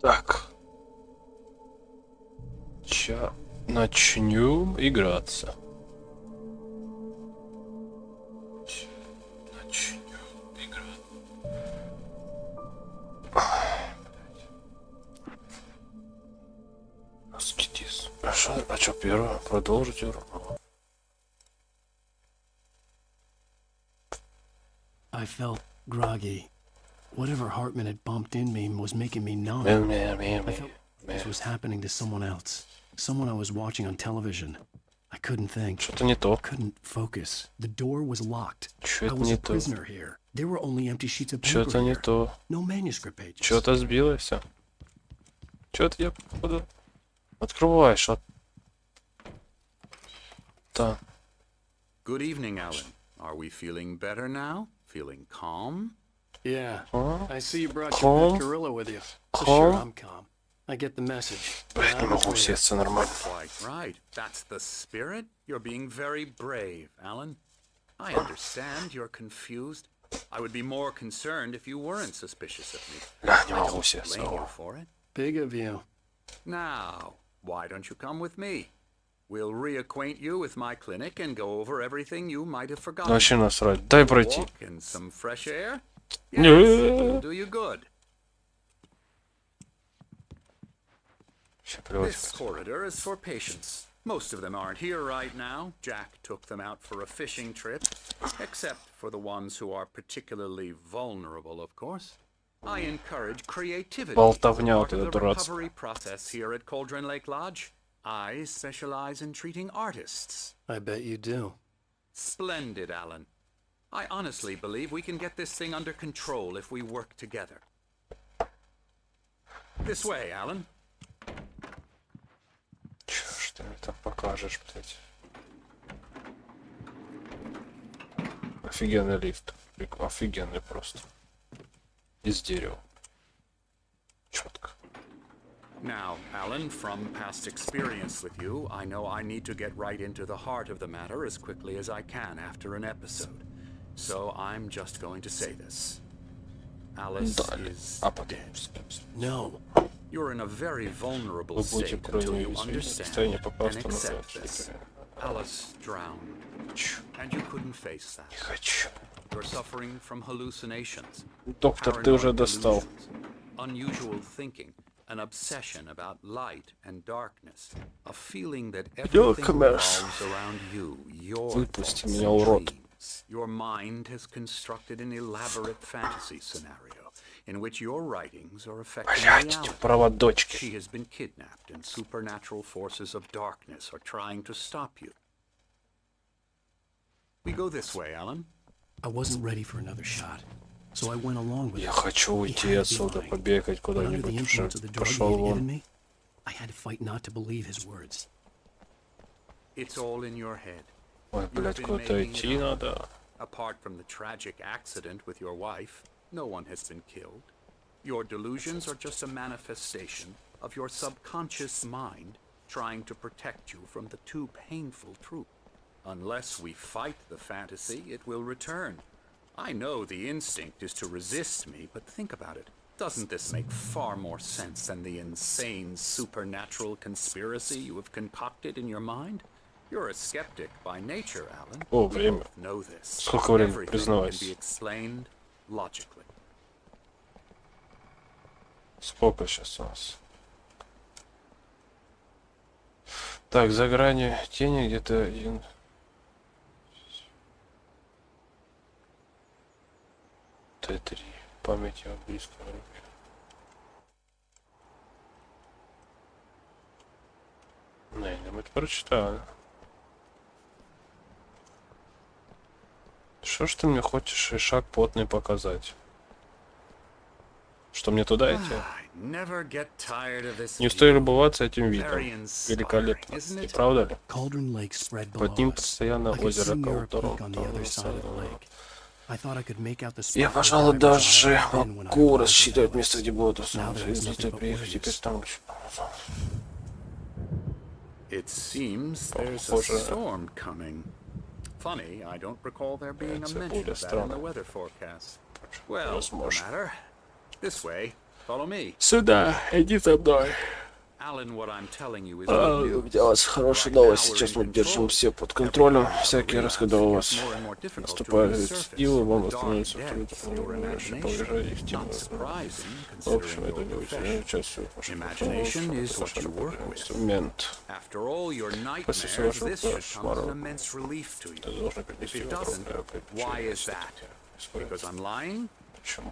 Так. Начнем играться. Начнем играть. Аскетиз. А что первое? Продолжить игру? I felt groggy. Whatever Hartman had bumped in me was making me numb. I felt this was happening to someone else. Someone I was watching on television. I couldn't think. Что-то не то. Couldn't focus. The door was locked. I Что-то was не a то. prisoner here. There were only empty sheets of paper Что-то не here. то. No manuscript pages. Что-то сбилось. Что-то я походу открываешь. Да. Good evening, Alan. Are we feeling better now? Feeling calm? Yeah. Huh? I see you brought Calm? your pet gorilla with you. So sure, I'm calm. I get the message. Блять, не могу сесть, нормально. Quite right. That's the spirit. You're being very brave, Alan. I understand you're confused. I would be more concerned if you weren't suspicious of me. Бля, не I могу don't сесть. blame you for it. Big of you. Now, why don't you come with me? We'll reacquaint you with my clinic and go over everything you might have forgotten. Вообще насрать. Дай пройти. Walk in some fresh air? Не. Yes, it will do you good. This corridor is for patients. Most of them aren't here right now. Jack took them out for a fishing trip, except for the ones who are particularly vulnerable, of course. I encourage creativity. Болтовня вот Part of эта the дурацкая. recovery process here at Cauldron Lake Lodge. I specialize in treating artists. I bet you do. Splendid, Alan. I honestly believe we can get this thing under control if we work together. This way, Alan. Чё ж ты мне там покажешь, блять? Офигенный лифт. Офигенный просто. Из дерева. Четко. Now, Alan, from past experience with you, I know I need to get right into the heart of the matter as quickly as I can after an episode. So I'm just going to say this. Alice is dead. No. You're in a very vulnerable Вы будете state until you кроме understand состояния and пока-что accept this. Alice drowned, and you couldn't face that. Не хочу. You're suffering from hallucinations, Доктор, ты уже paranoid достал. delusions, unusual thinking, an obsession about light and darkness, a feeling that everything revolves around you, your Выпусти thoughts меня, and урод. dreams. Your mind has constructed an elaborate fantasy scenario in which your writings are affecting Блять, эти reality. проводочки. She has been kidnapped, and supernatural forces of darkness are trying to stop you. We go this way, Alan. I wasn't ready for another shot, so I went along with Я it. хочу уйти отсюда, побегать But under the куда-нибудь. influence of the drug he Пошел had given вон. me, I had to fight not to believe his words. It's all in your head. Ой, блять, куда-то идти надо. Apart from the tragic accident with your wife, no one has been killed. Your delusions are just a manifestation of your subconscious mind trying to protect you from the too painful truth. Unless we fight the fantasy, it will return. I know the instinct is to resist me, but think about it. Doesn't this make far more sense than the insane supernatural conspiracy you have concocted in your mind? You're a skeptic by nature, Alan. О, We время. both know this. Сколько времени, Everything can признавайся. be explained logically. Сколько сейчас у нас? Так, за гранью тени где-то один. Т3. Память о близком руке. Не, мы это прочитали. Что ж ты мне хочешь шаг потный показать? Что мне туда идти? Не устаю любоваться этим видом. Великолепно. Не правда ли? Cauldron Lake spread Под below ним us. постоянно I could озеро see Mirror Колдорон. Peak on the other side of the lake. I thought I could make out the Я, spot пожалуй, where I was даже at then when I могу arrived рассчитывать in место, Alice. где буду. Now there was nothing but Приехать теперь worries. там. It seems there's a Похоже. storm coming. Funny, I don't recall there being a Это mention более of that in the странно. weather forecast. Well, no Возможно. matter. This way. Follow me. Сюда, иди за мной. Alan, what I'm telling you is У good news. меня у вас хорошая новость. Сейчас мы держим все под контролем. Всякий раз, когда у вас наступают силы, вам становится больше погружения в тему. В общем, это не удивительно. Частью инструмент. После всего вашего кошмара это должно принести Because I'm lying,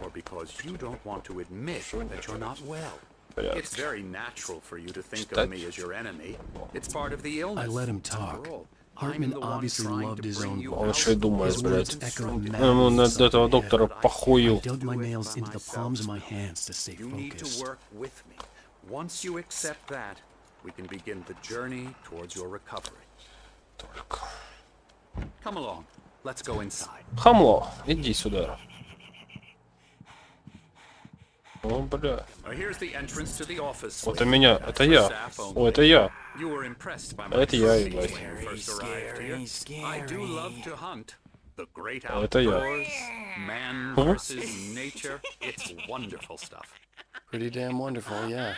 or because you don't want to admit that you're not well. It's very natural for you to think of me as your enemy. It's part of the illness. I let him talk. Hartman obviously loved his own Он voice. еще и думает, His блядь. words echoed Ему madly над этого доктора I похую. dug my nails into the palms of my hands to stay You need to focused. work with me. Once you accept that, we can begin the journey towards your recovery. Come along. Let's go inside. Хамло, иди сюда. О, бля. Here's the entrance to the office. Вот у меня, это я. О, это я. You were impressed by my Это я, presence ебать. when you first arrived here. I do love to hunt. The great Это я. outdoors, man versus nature. It's wonderful stuff. Pretty damn wonderful, yeah.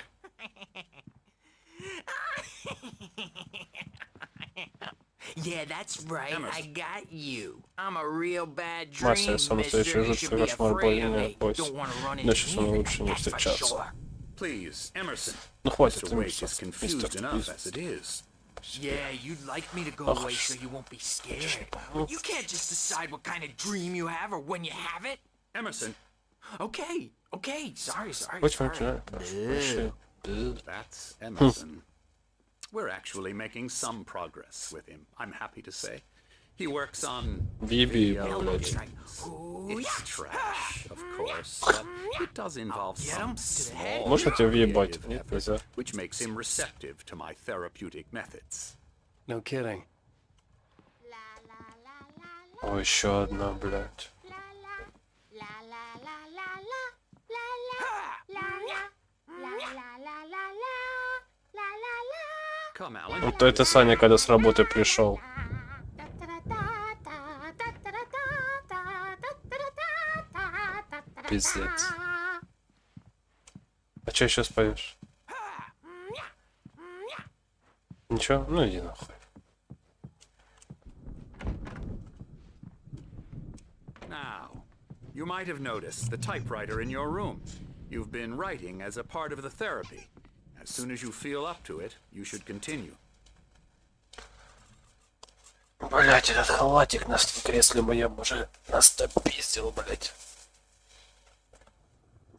Yeah, that's right. I got you. I'm a real bad dream, Мастер, самый настоящий mister. You жуткий should be кошмар, afraid of больной me. бойся. Don't want to run into Иначе со мной me. лучше не That's for встречаться. sure. Please, Emerson. Ну хватит, Mr. Wake is Эмерсон, confused мистер. enough as it is. Yeah, you'd like me to go away so you won't be scared. You can't just decide what kind of dream you have or when you have it. Emerson, Okay, sorry. Очень начинаю. that's Emerson. We're actually making some progress with him, I'm happy to say. He works on Биби, video блядь. games. It's trash, of course, but it does involve some small Можно тебя въебать? creative Нет, effort, нельзя. which makes him receptive to my therapeutic methods. No kidding. О, еще одна, блядь. Come, Alan. Вот это Саня, когда с работы пришел. Пиздец. А что сейчас поешь? Ничего? Ну иди нахуй. Now, you might have noticed the typewriter in your room. You've been writing as a part of the therapy. As soon as you feel up to it, you should continue. Блять, этот халатик на кресле моем уже нас допиздил, блять.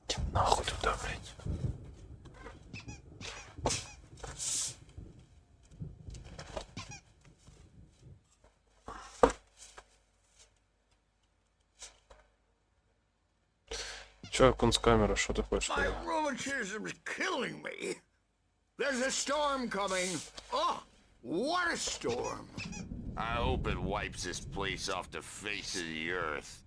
Иди нахуй туда, блять. Чё, кунсткамера, что ты хочешь? My rheumatism's killing me. There's a storm coming. Oh, what a storm. I hope it wipes this place off the face of the earth.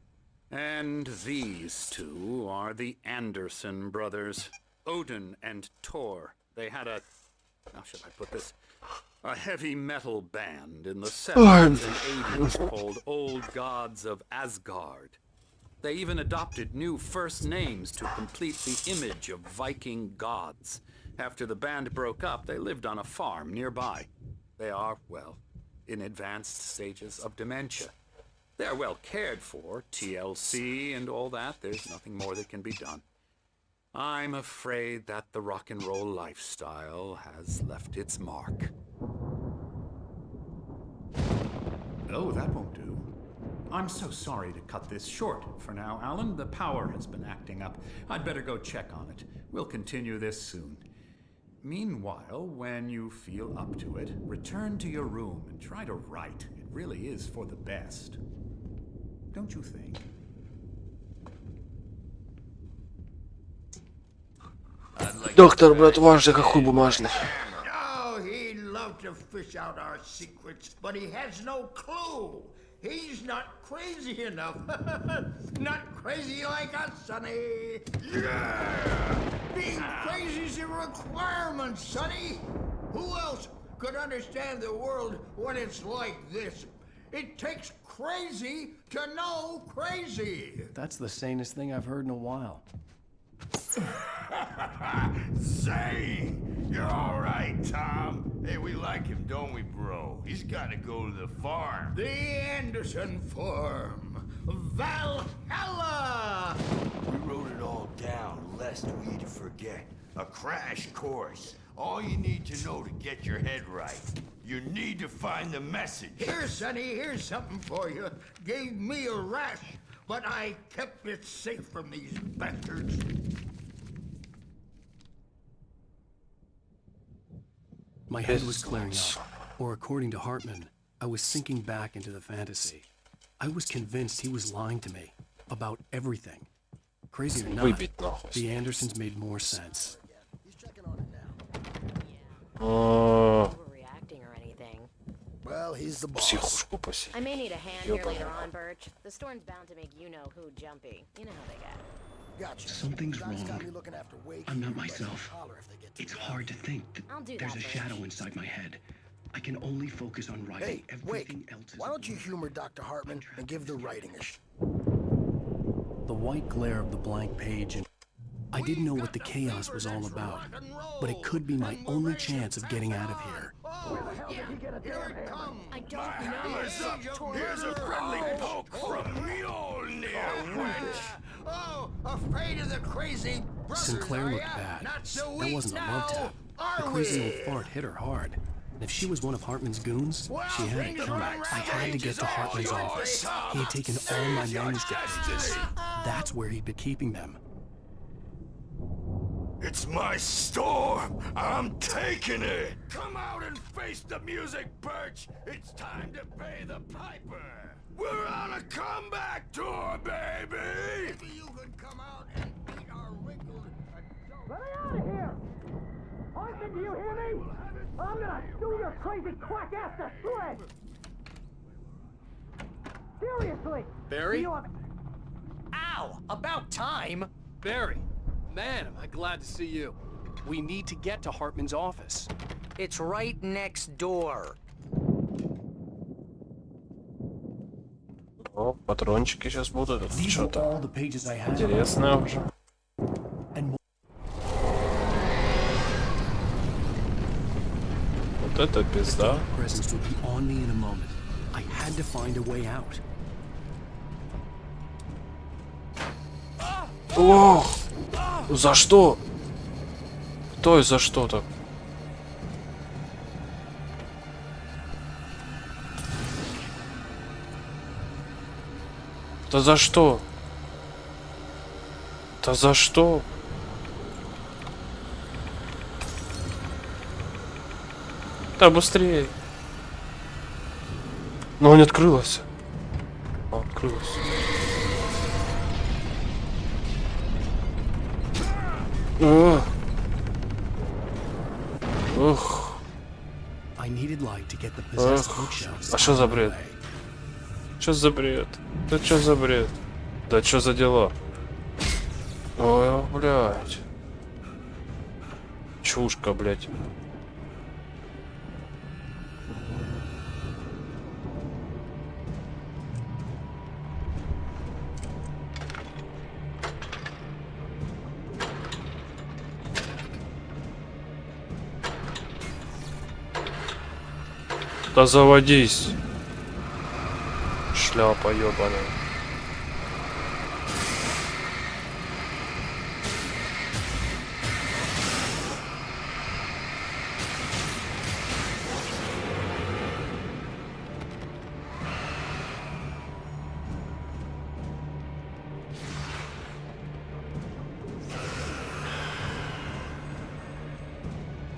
And these two are the Anderson brothers, Odin and Thor. They had a, how should I put this? A heavy metal band in the 70s and 80s called Old Gods of Asgard. They even adopted new first names to complete the image of Viking gods. After the band broke up, they lived on a farm nearby. They are, well, in advanced stages of dementia. They're well cared for, TLC and all that. There's nothing more that can be done. I'm afraid that the rock and roll lifestyle has left its mark. Oh, that won't do. I'm so sorry to cut this short for now, Alan. The power has been acting up. I'd better go check on it. We'll continue this soon. Meanwhile, when you feel up to it, return to your room and try to write. It really is for the best. Don't you think? Доктор, брат, важный, как хуй бумажный. Oh, he'd love to fish out our secrets, but he has no clue. He's not crazy enough. Not crazy like us, Sonny. Yeah! Being crazy's a requirement, Sonny. Who else could understand the world when it's like this? It takes crazy to know crazy. That's the sanest thing I've heard in a while. Zane! You're alright, Tom. Hey, we like him, don't we, bro? He's gotta go to the farm. The Anderson Farm. Valhalla! We wrote it all down, lest we'd forget. A crash course. All you need to know to get your head right. You need to find the message. Here, Sonny, here's something for you. Gave me a rash, but I kept it safe from these bastards. My head was clearing up, or according to Hartman, I was sinking back into the fantasy. I was convinced he was lying to me about everything. Crazy or not, the Andersons made more sense. Overreacting or anything. Well, he's the boss. Психушку посетить. I may need a hand here later on, Birch. The storm's bound to make you know who jumpy. You know how they get. Gotcha. Something's Guys got wrong. me looking after Wake. I'm not Everybody myself. holler if they get It's too hard to think that I'll do there's that, a Birch. shadow inside my head. I can only focus on writing. Hey, Wake, Everything else is why don't you illusion. humor Dr. Hartman and give the writing a The white glare of the blank page, and I didn't know what the chaos was all about, but it could be my only chance of getting out of here. Here it comes. I don't know. Here's a friendly poke from Mjolnir, wench. Oh, afraid of the crazy brothers, Sinclair are looked ya? bad. Not so That weak wasn't a now, love tap. The are crazy we? old fart hit her hard. And if she was one of Hartman's goons, Well, she had it things coming. run I had to get to Hartman's office. He had taken all my manuscript pages. That's where he'd been keeping them. It's my storm. I'm taking it. Come out and face the music, Birch. It's time to pay the piper. We're on a comeback tour, baby. Maybe you could come out and beat our wrinkled adult. Let me out of here! Arthur, do you hear me? I'm gonna do your crazy quack ass to shreds! Seriously! Barry? You have... Ow! About time! Barry, man, am I glad to see you. We need to get to Hartman's office. It's right next door. О, патрончики сейчас будут. Это These were all что-то the pages I had. интересное уже. And Вот это пизда. presence would be on me in a moment. I had to find a way out. Ох! За что? Кто и за что так? Да за что? Да за что? Да быстрее. Но он не открылся. Он открылся. Ух. I needed light to get the possessed Эх. bookshelves А что за out of the бред? way. Что за бред? Да что за бред? Да что за дела? Ой, блядь. Чушка, блядь. Да заводись. Шляпа ёбаная.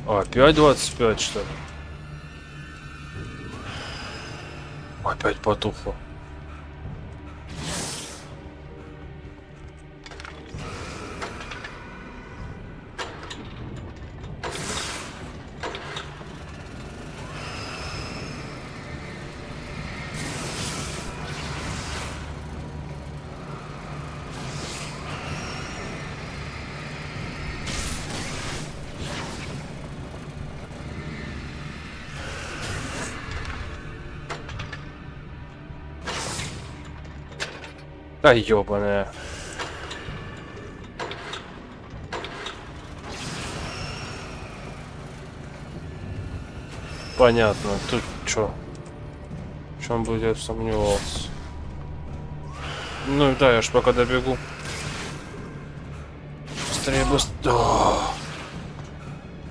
Опять 25, что ли? Опять потухло. Да ёбаная. Понятно. Тут что? В чем бы я сомневался? Ну да, я ж пока добегу. Быстрее, быстрее.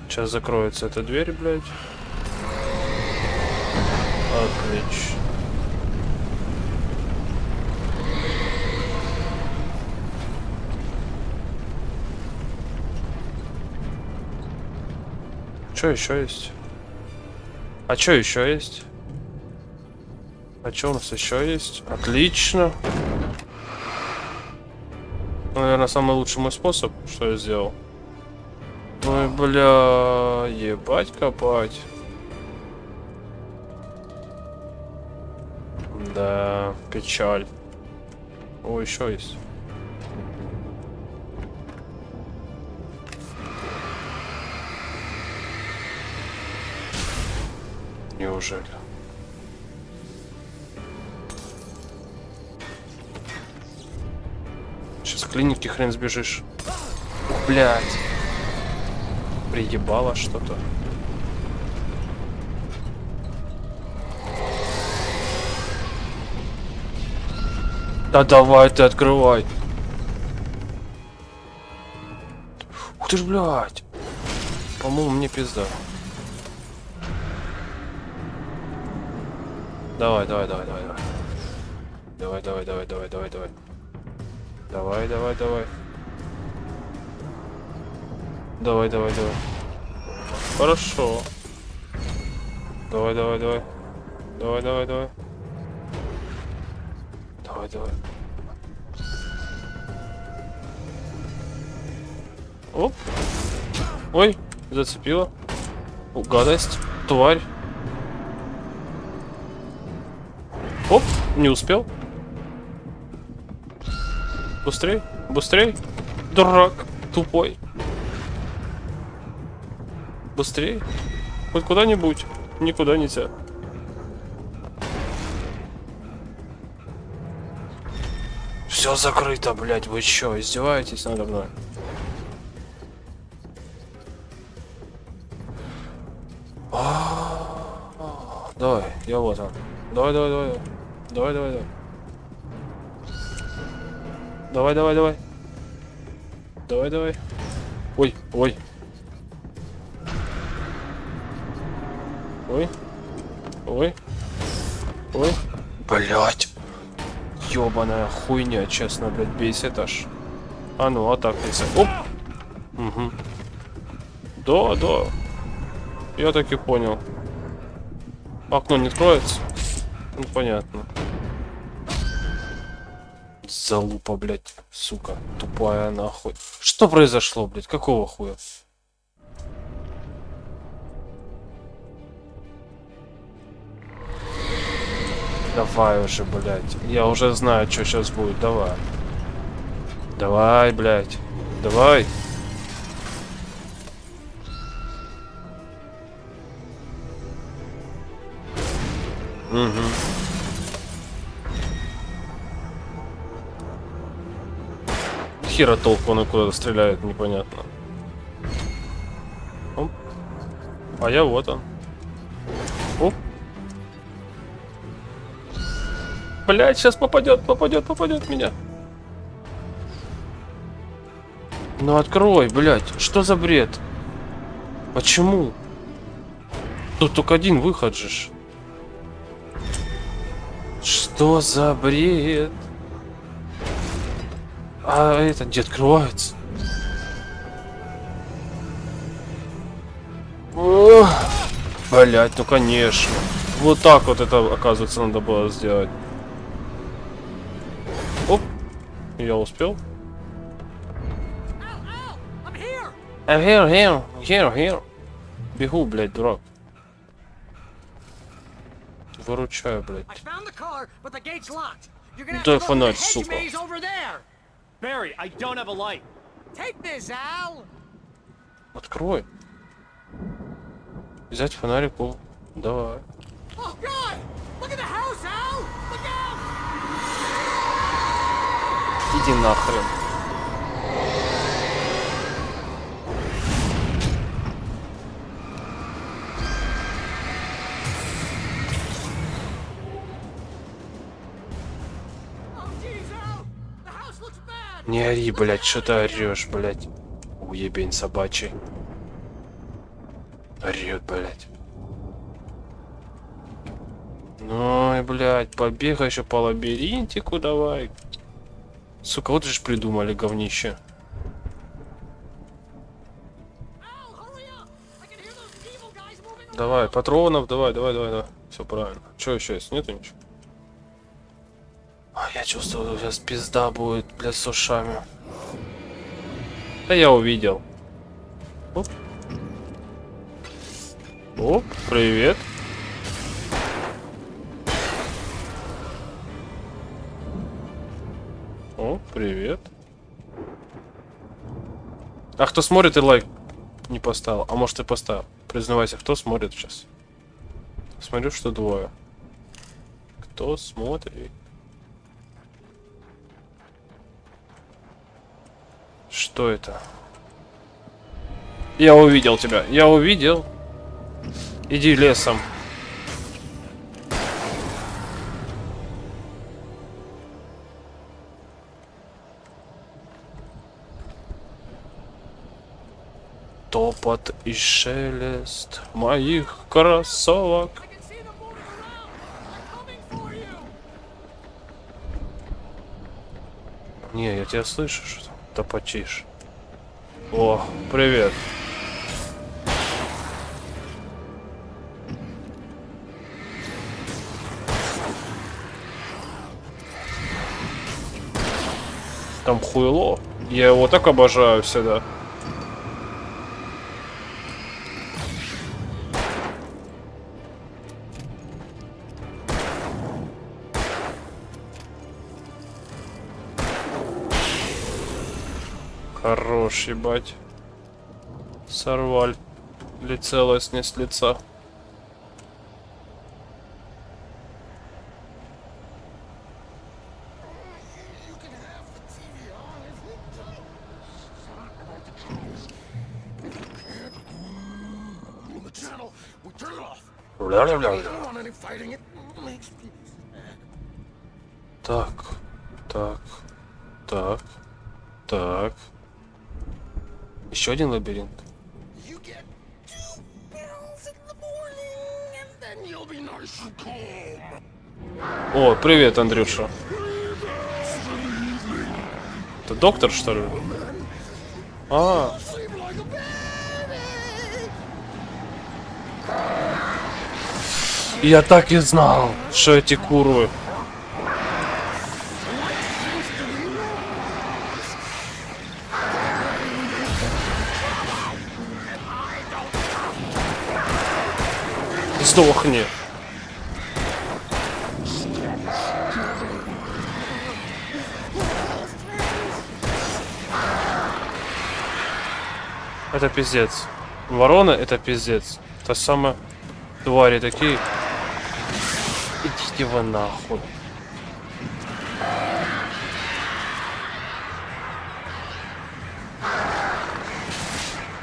Сейчас закроется эта дверь, блядь. Отлично. Что еще есть? А что еще есть? А что у нас еще есть? Отлично. Наверное, самый лучший мой способ, что я сделал. Ой, бля, ебать копать. Да, печаль. О, еще есть. Неужели? Сейчас в клинике хрен сбежишь. Блять. Приебало что-то. Да давай ты открывай. Ух ты ж, блядь. По-моему, мне пизда. Давай, давай, давай, давай, давай. Давай, давай, давай, давай, давай, давай. Давай, давай, давай. Давай, давай, давай. Хорошо. Давай, давай, давай. Давай, давай, давай. Давай, давай. Оп. Ой, зацепила. Гадость. Тварь. Оп, не успел. Быстрей, быстрей. Дурак, тупой. Быстрей. Хоть куда-нибудь. Никуда нельзя. Все закрыто, блядь. Вы чё, издеваетесь надо мной? Давай, я вот он. Давай, давай, давай. Давай, давай, давай. Давай, давай, давай. Давай, давай. Ой, ой. Ой. Ой. Ой. Блять. Ёбаная хуйня, честно, блядь, бесит аж. А ну, а так если. Оп. Угу. Да, да. Я так и понял. Окно не откроется? Ну, понятно. Залупа, блядь, сука, тупая нахуй. Что произошло, блядь, какого хуя? Давай уже, блядь. Я уже знаю, что сейчас будет. Давай. Давай, блядь. Давай. Угу. Хера толку он и куда-то стреляет, непонятно. Оп. А я вот он. Оп. Блять, сейчас попадет в меня. Ну открой, блять, что за бред? Почему? Тут только один выход же. Что за бред? А это где открывается? Блять, ну конечно. Вот так вот это, оказывается, надо было сделать. Оп, я успел. I'm here. Бегу, блядь, дурак. Выручаю, блядь. Дай фонарь, сука. Barry, I don't have a light. Take this, Al. Открой. Взять фонарик. О, давай. Oh God! Look at the house, Al. Look out! Иди нахрен. Не ори, блядь, что ты орешь, блядь. Уебень собачий. Орёт, блядь. Ну и, блядь, побегай еще по лабиринтику давай. Сука, вот же придумали говнище. Давай, патронов, давай. Все правильно. Что еще есть? Нету ничего? А, я чувствую, сейчас пизда будет, блядь, с ушами. Да я увидел. Оп. Оп, привет. О, привет. А кто смотрит и лайк не поставил? А может и поставил? Признавайся, кто смотрит сейчас? Смотрю, что двое. Кто смотрит? Что это? Я увидел тебя. Я увидел. Иди лесом. Топот и шелест моих кроссовок. Не, я тебя слышу, что топочишь. О, привет. Там хуйло. Я его так обожаю всегда. Хорош, ебать. Сорвали целостность с лица. Так. Еще один лабиринт. О, привет, Андрюша. Это доктор, что ли? А. Я так и знал, что эти курвы. Сдохни. Это пиздец. Ворона это пиздец. Та самая твари такие. Идите вы нахуй.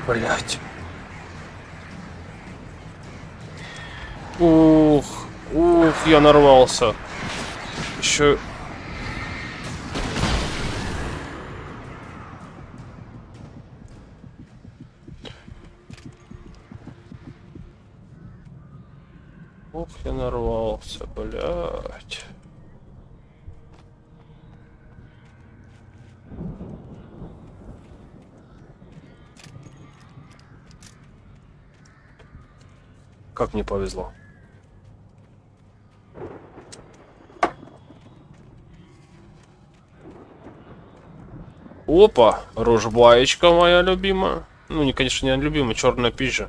Блять. Ух, я нарвался. Еще. Ух, я нарвался, блять. Как мне повезло. Опа, ружбаечка моя любимая. Ну, не, конечно, не любимая, черная пижа.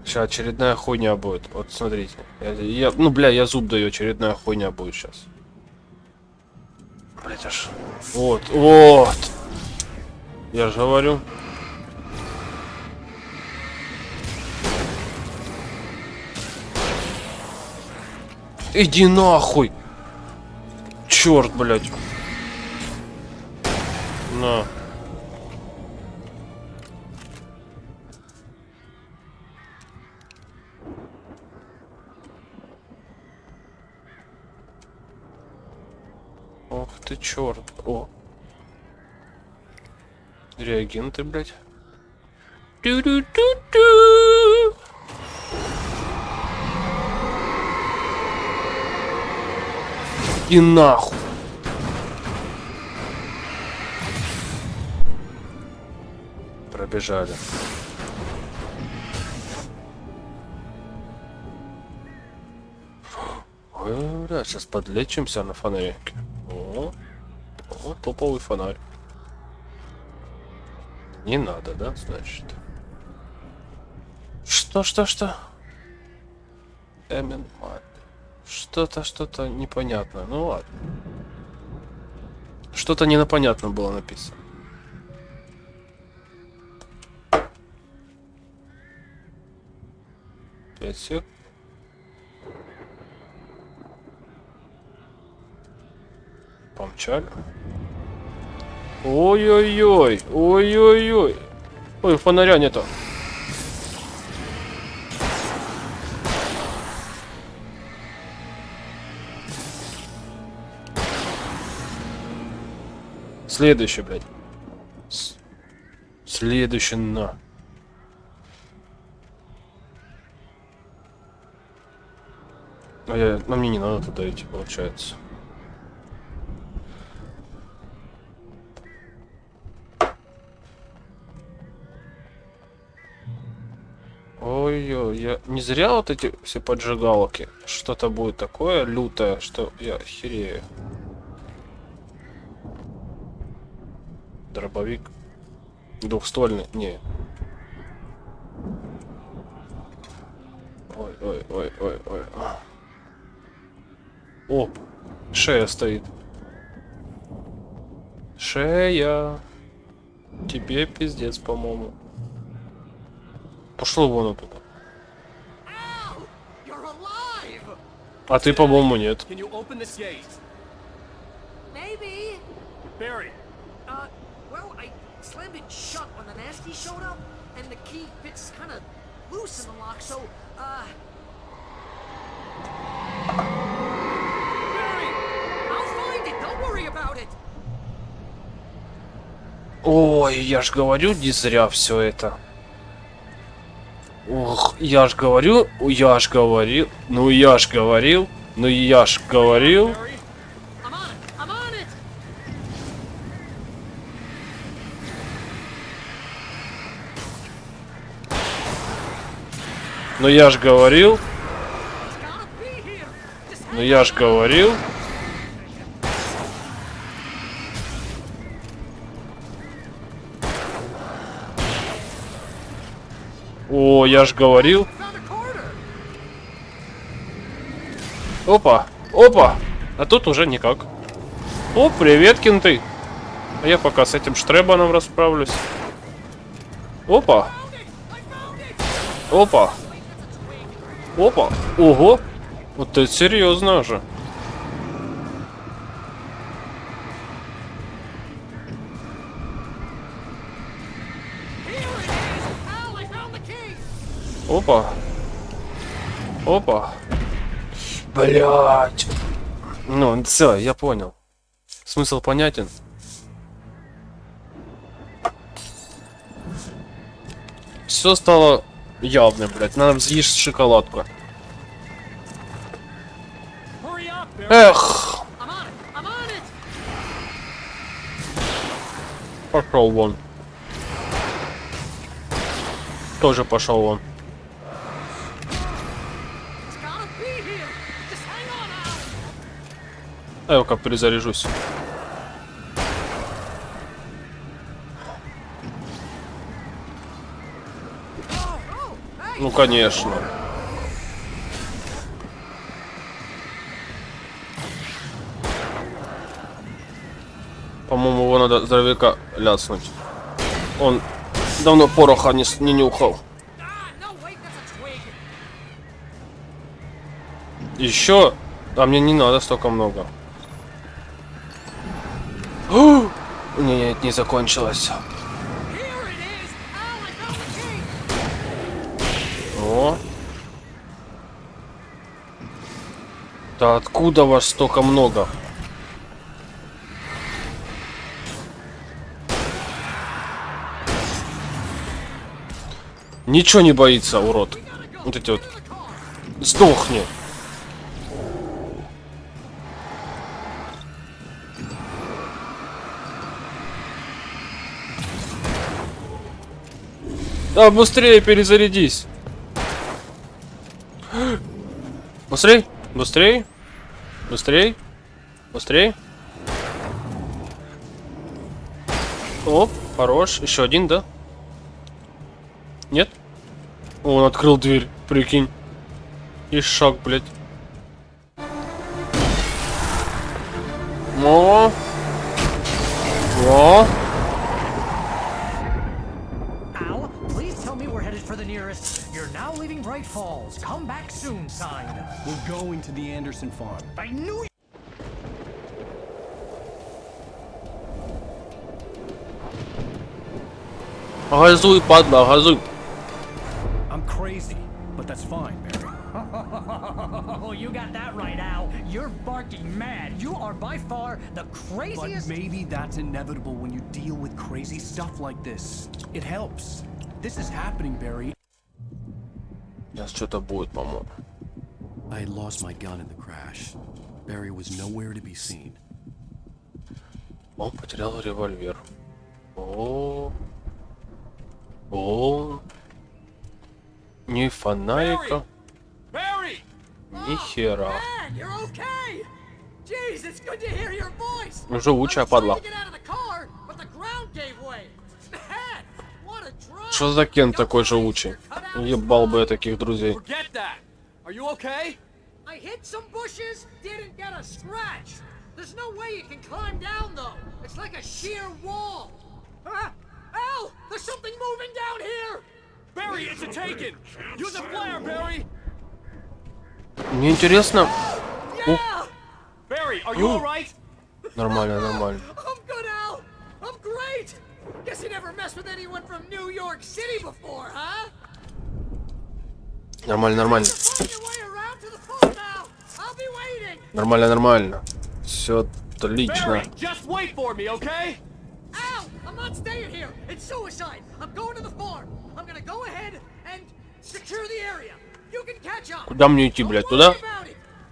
Сейчас очередная хуйня будет. Вот смотрите. Ну, бля, я зуб даю, очередная хуйня будет сейчас. Блять, аж. Вот. Я же говорю. Иди нахуй! Черт, блядь. На. Ох ты черт. О. Реагенты, блядь. Ту-ду-ду-ду. И нахуй. Пробежали. Ой, бля, сейчас подлечимся на фонарике. О, топовый фонарь. Не надо, да, значит? Что? Эмин, что-то непонятное. Ну ладно. Что-то непонятно было написано. Пять сек. Помчали. Ой-ой-ой. Ой-ой-ой. Ой, фонаря нету. Следующий, блядь. Следующий на. А мне не надо туда идти, получается. Ой-ой, я не зря вот эти все поджигалки. Что-то будет такое лютое, что я охерею. Дробовик. Двухствольный. Не. Ой. О, шея стоит. Шея. Тебе пиздец, по-моему. Пошло вон оттуда. А ты, по-моему, нет. Well, I slammed it shut when the nasty showed up, and the key fits kind of loose in the lock, so, Barry, I'll find it, don't worry about it. Ой, я ж говорю, не зря все это. Ох, я ж говорил. Ну я ж говорил. Ну я ж говорил. О, я ж говорил. Опа. А тут уже никак. О, привет, кенты. А я пока с этим штребаном расправлюсь. Опа. Ого. Вот это серьезно же. Опа. Блять. Ну, все, я понял. Смысл понятен. Все стало явным, блять. Надо съесть шоколадку. Эх. Пошел вон. Тоже пошел вон. А я как перезаряжусь. Ну конечно. По-моему, его надо здоровяка ляснуть. Он давно пороха не нюхал. Еще? А мне не надо столько много. Нет, не закончилось. О. Да откуда вас столько много? Ничего не боится, урод. Вот эти вот. Сдохни. Да, быстрее перезарядись. Быстрей, быстрей, быстрей, быстрей. Оп, хорош. Еще один, да? Нет? Он открыл дверь, прикинь. И шаг, блядь. О! О! You're now leaving Bright Falls. Come back soon, sign. We're going to the Anderson farm. I knew. Газуй, падла, газуй. I'm crazy, but that's fine, Barry. Oh, you got that right, Al. You're barking mad. You are by far the craziest. But maybe that's inevitable when you deal with crazy stuff like this. It helps. This is happening, Barry. Сейчас что-то будет, по-моему. I had lost my gun in the crash. Barry was nowhere to be seen. Он потерял револьвер. О, о, ни фонарика, ни хера. Живучая падла. Что за Кен такой живучий? Ебал бы я таких друзей. There's no way you can climb down, though. It's like a sheer wall. Al, there's something moving down here. Barry, it's a taken. Use a flare, Barry. Мне интересно. Yeah. Barry, are you all right? Нормально, нормально. I'm good, Al. I'm great. Guess you never messed with anyone from New York City before, huh? Нормально, нормально. Find your way around to the phone now. I'll be waiting. Нормально, нормально. Все отлично. Barry, just wait for me, okay? Al, I'm not staying here. It's suicide. I'm going to the farm. I'm gonna go ahead and secure the area. You can catch up. Куда мне идти, блядь, туда?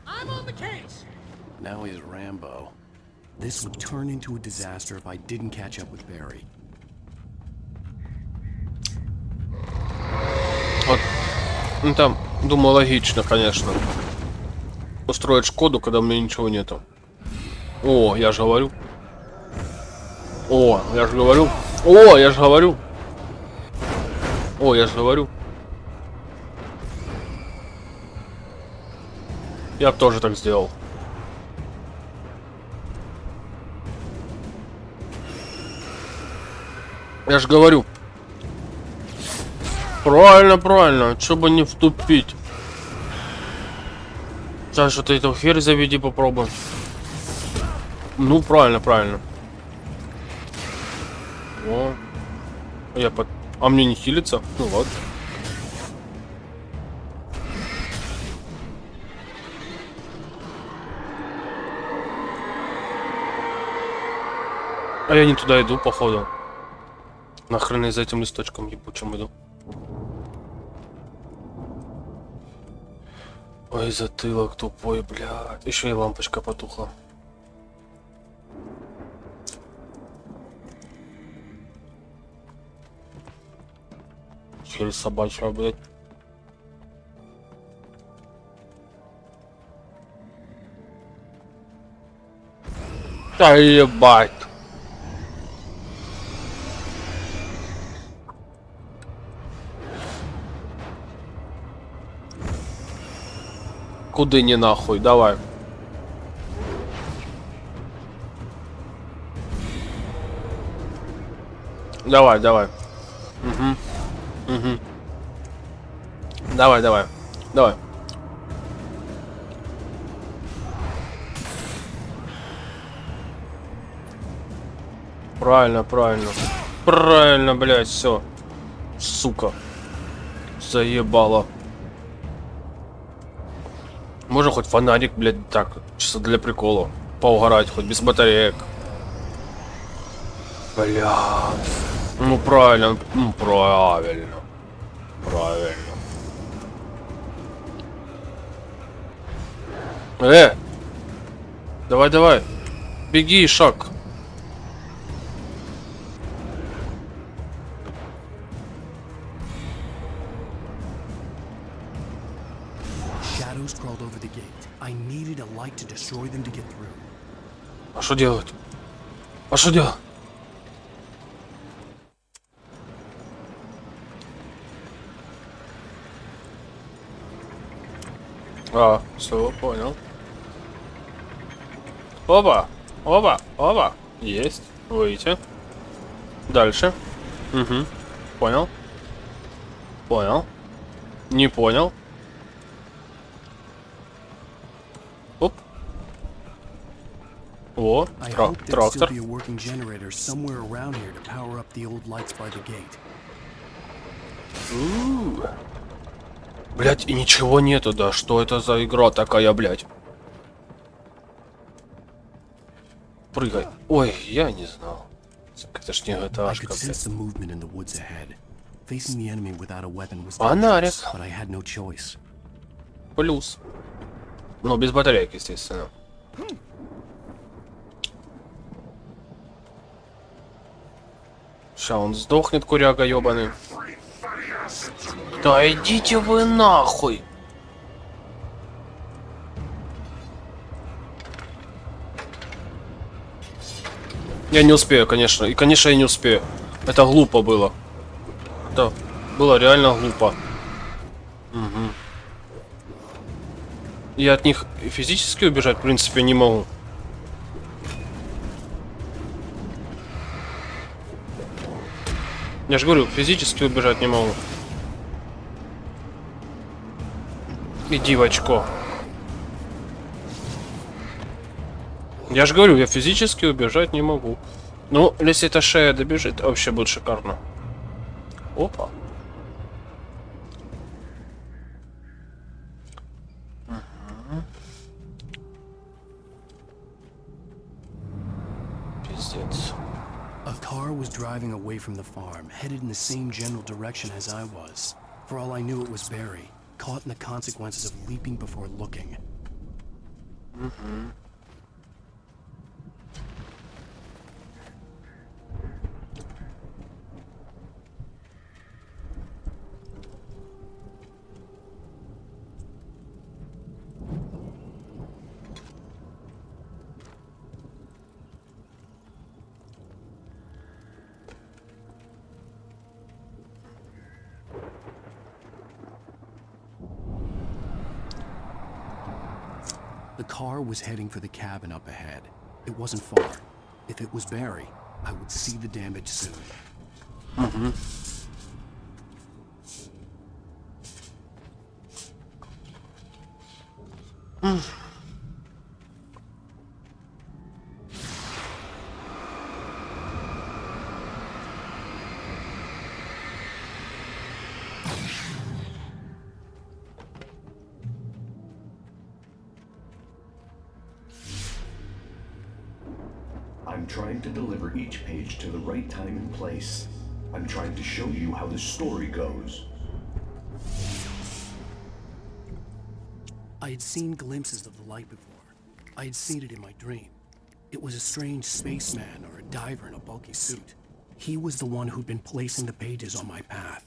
I'm on the case. Now he's Rambo. This would turn into a disaster if I didn't catch up with Barry. Вот. Ну там, думаю, логично, конечно. Устроить Шкоду, когда у меня ничего нету. О, я же говорю. О, я же говорю. О, я же говорю. О, я же говорю. Я бы тоже так сделал. Я же говорю. Правильно, правильно. Чё бы не втупить. Сейчас что-то эту херь заведи, попробуем. Ну, правильно, правильно. О. А мне не хилится? Ну ладно. А я не туда иду, походу. Нахрен я за этим листочком ебучим иду. Ой, затылок тупой, блядь. Еще и лампочка потухла. Херь собачья, блядь. Да ебать. Куды не нахуй, давай. Давай, давай. Угу. Угу. Давай, давай. Давай. Правильно, правильно. Правильно, блядь, все. Сука. Заебало. Можно хоть фонарик, блядь, так, чисто для прикола. Поугарать, хоть без батареек. Бля. Ну правильно, ну правильно. Правильно. Давай, давай. Беги, шаг. Shadows crawled over the gate. I needed a light to destroy them to get through. А что делать? А что делать? А, все, понял. Опа, опа, опа. Есть. Выйти. Дальше. Угу. Понял. Понял. Не понял. Оп. О, трактор. Блять, и ничего нету, да? Что это за игра такая, блять? Прыгай. Ой, я не знал. Это ж не GTA-шка, блядь. Фонарик. Плюс. Но без батареек, естественно. Ща он сдохнет, куряга ёбаный. Да идите вы нахуй! Я не успею, конечно. И, конечно, я не успею. Это глупо было. Это было реально глупо. Угу. Я от них физически убежать, в принципе, не могу. Я же говорю, физически убежать не могу. Иди в очко. Я же говорю, я физически убежать не могу. Ну, если эта шея добежит, вообще будет шикарно. Опа. Пиздец. A car was driving away from the farm, headed in the same general direction as I was. For all I knew, it was Barry, caught in the consequences of leaping before looking. The car was heading for the cabin up ahead. It wasn't far. If it was Barry, I would see the damage soon. I'm trying to deliver each page to the right time and place. I'm trying to show you how the story goes. I had seen glimpses of the light before. I had seen it in my dream. It was a strange spaceman or a diver in a bulky suit. He was the one who'd been placing the pages on my path.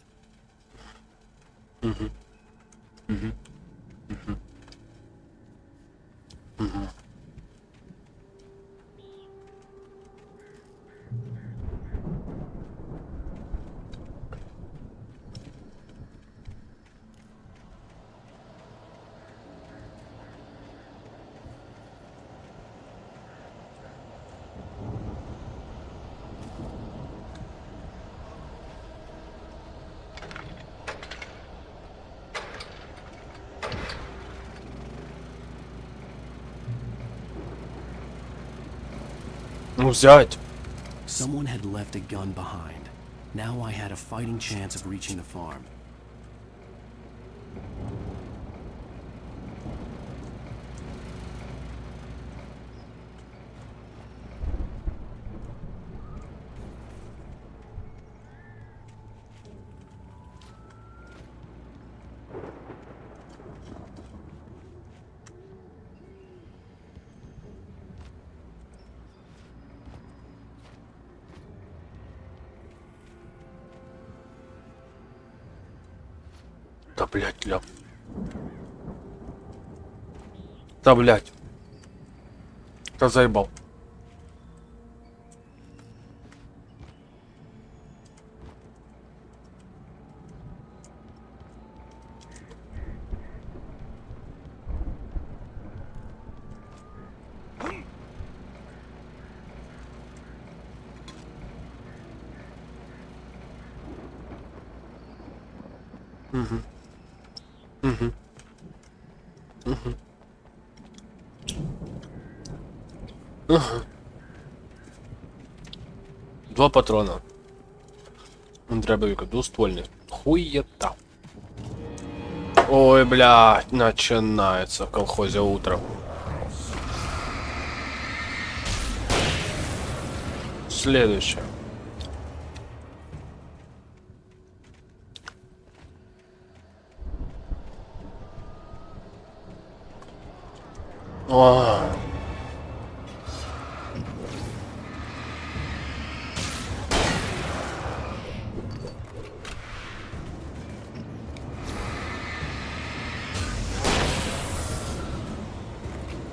Ну взять. Someone had left a gun behind. Now I had a fighting chance of reaching the farm. Да, блядь, ля. Да, блядь. Да заебал. Угу. Угу. Угу. Угу. 2 патрона. Дробовик двуствольный. Хуета. Ой, блядь, начинается в колхозе утро. Следующее. О.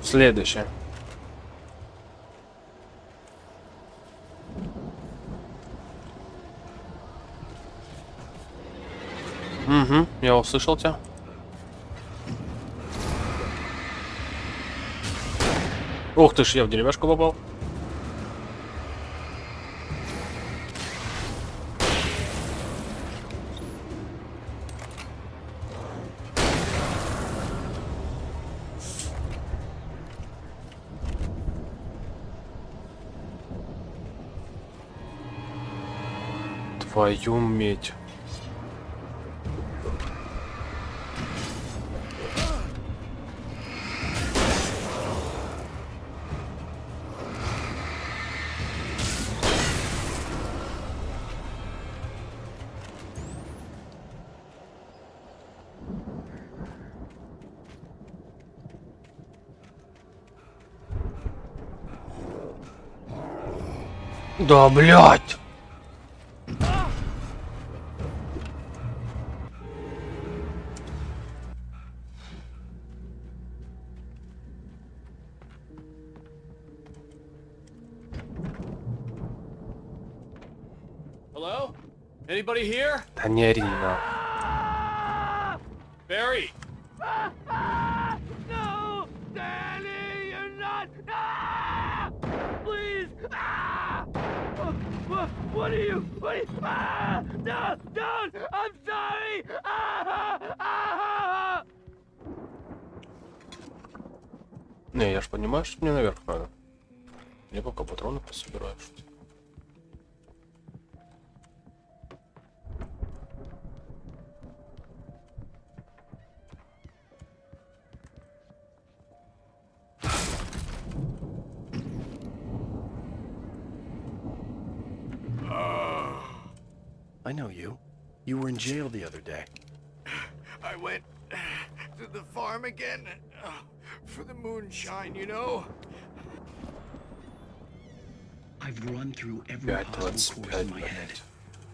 Следующее. Угу, я услышал тебя. Ух ты ж, я в деревяшку попал. Твою медь. Да, блядь! Hello? Anybody here? Да не ори, на. Barry! No! Danny, you're not! Ah! Please! Ah! What are you? Ah! No! Don't! I'm sorry! Ah! Ah! Не, я ж понимаю, что мне наверх надо. Я пока патроны пособираю. I know you. You were in jail the other day. I went to the farm again for the moonshine, you know? I've run through every possible course in my head.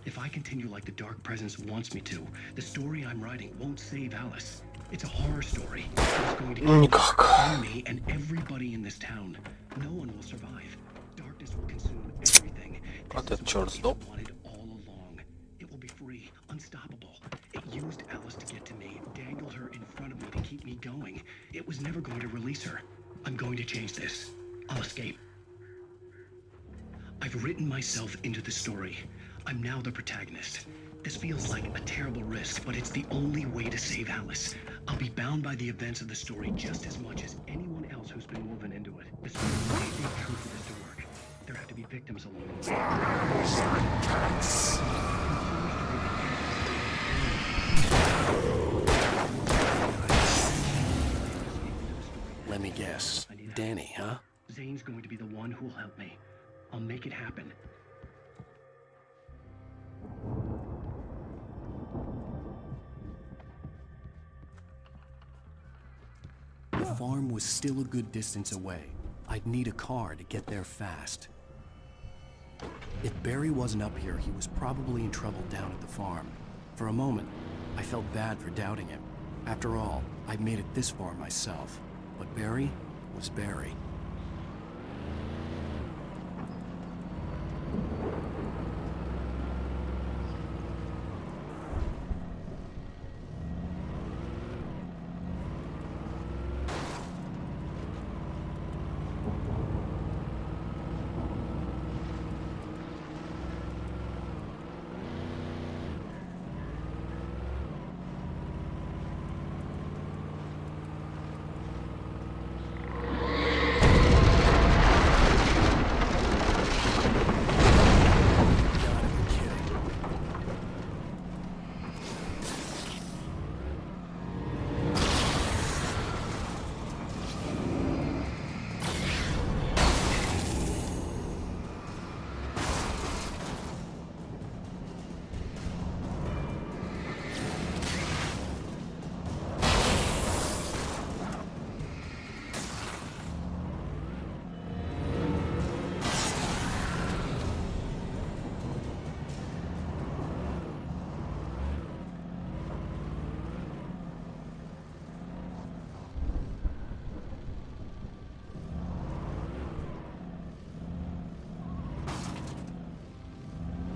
If I continue like the Dark Presence wants me to, the story I'm writing won't save Alice. It's a horror story. It's going to kill me and everybody in this town. No one will survive. Darkness will consume everything. This is what I wanted all along. It will be free, unstoppable. It used Alice to get to me, dangled her in front of me to keep me going. It was never going to release her. I'm going to change this. I'll escape. I've written myself into the story. I'm now the protagonist. This feels like a terrible risk, but it's the only way to save Alice. I'll be bound by the events of the story just as much as anyone else who's been woven into it. The story must be true for this to work. There have to be victims along the way. Let me guess. Danny, huh? Zane's going to be the one who'll help me. I'll make it happen. The farm was still a good distance away. I'd need a car to get there fast. If Barry wasn't up here, he was probably in trouble down at the farm. For a moment, I felt bad for doubting him. After all, I'd made it this far myself. But Barry was Barry.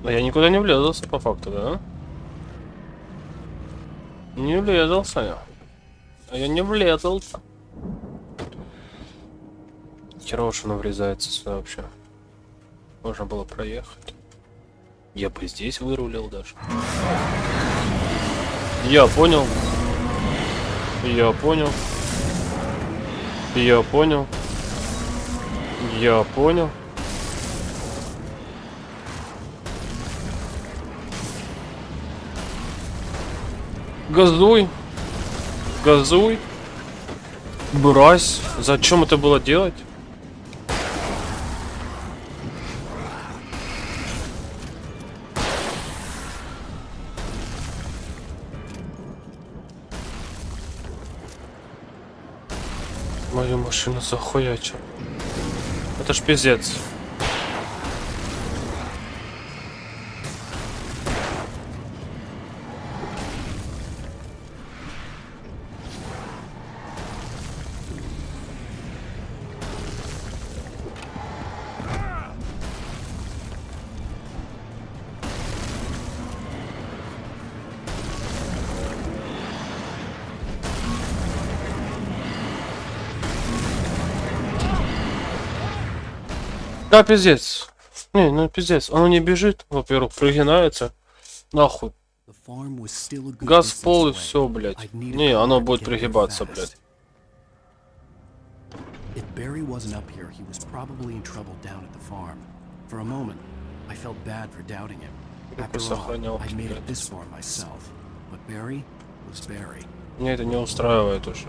Но я никуда не влезался по факту, да? Не влезался я. А я не влезался. Херово, что оно врезается сюда вообще. Можно было проехать. Я бы здесь вырулил даже. Я понял. Я понял. Я понял. Я понял. Газуй. Газуй. Брась. Зачем это было делать? Мою машину захуячил. Это ж пиздец. Да, пиздец. Не, ну пиздец. Оно не бежит, во-первых, прогинается. Нахуй. Газ в пол и все, блядь. Не, оно будет пригибаться, блядь. If Barry wasn't up here, he was probably in trouble down at the farm. For a moment, I felt bad for doubting him. After all, I made it this far myself. But Barry was Barry. Меня это не устраивает уже.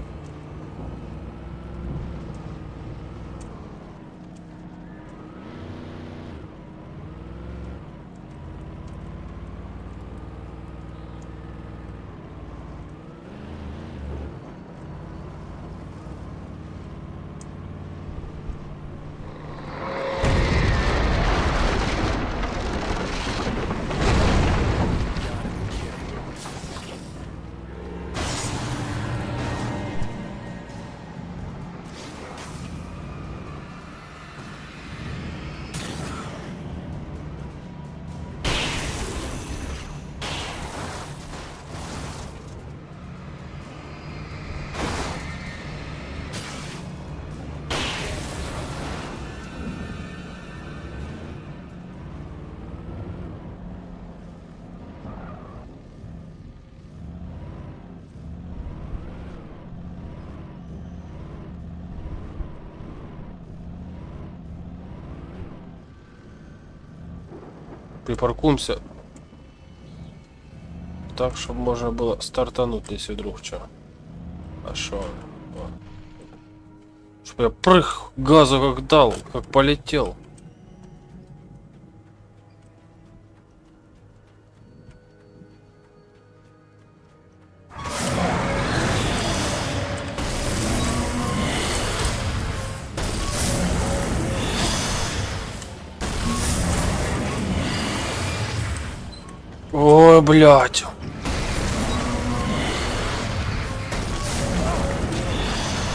Припаркуемся так, чтобы можно было стартануть, если вдруг что. А шо? Чтобы я прых газу как дал, как полетел. Ой, блядь.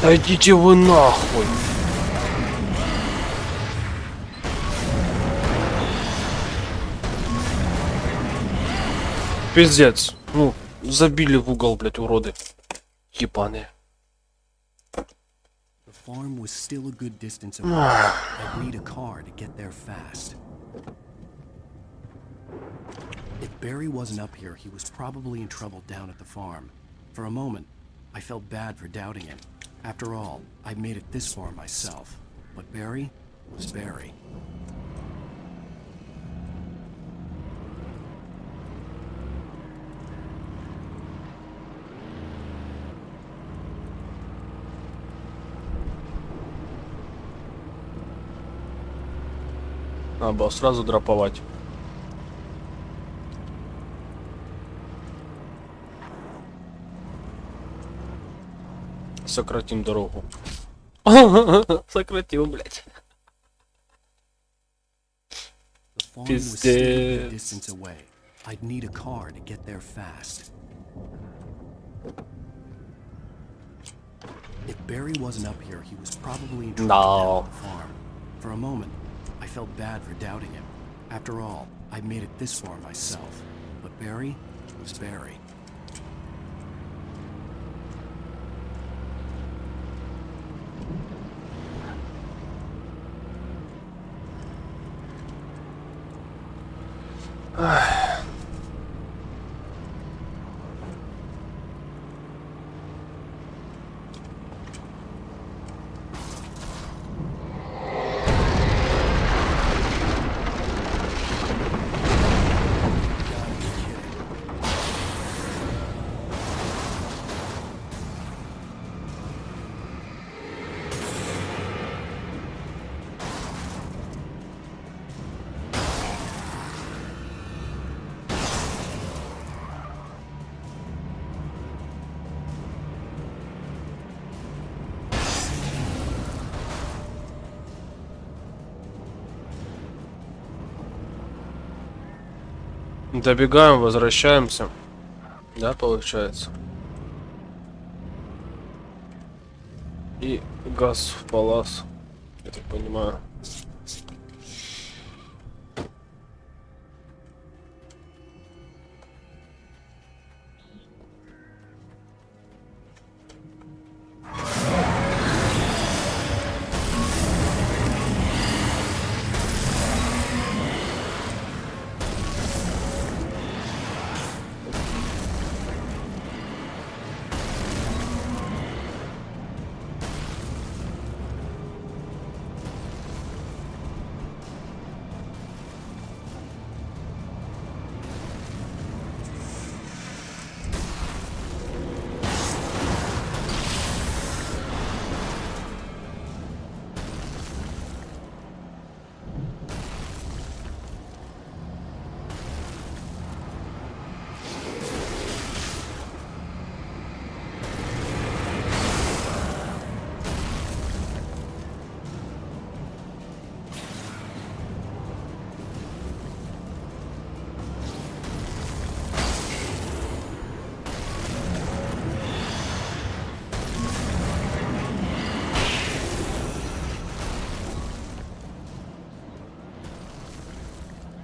Да идите вы нахуй. Пиздец. Ну, забили в угол, блядь, уроды. Ебаные. The farm was still a good distance away. I'd need a car to get there fast. If Barry wasn't up here, he was probably in trouble down at the farm. For a moment, I felt bad for doubting him. After all, I made it this far myself. But Barry was Barry. Надо было сразу дроповать. Сократим дорогу. Сократил, блядь. The farm was still a good distance away. I'd need a car to get there fast. If Barry wasn't up here, he was probably in trouble down at the farm. For a moment, I felt bad for doubting him. After all, I made it this far myself. But Barry was Barry. Добегаем, возвращаемся. Да, получается. И газ в палас, я так понимаю.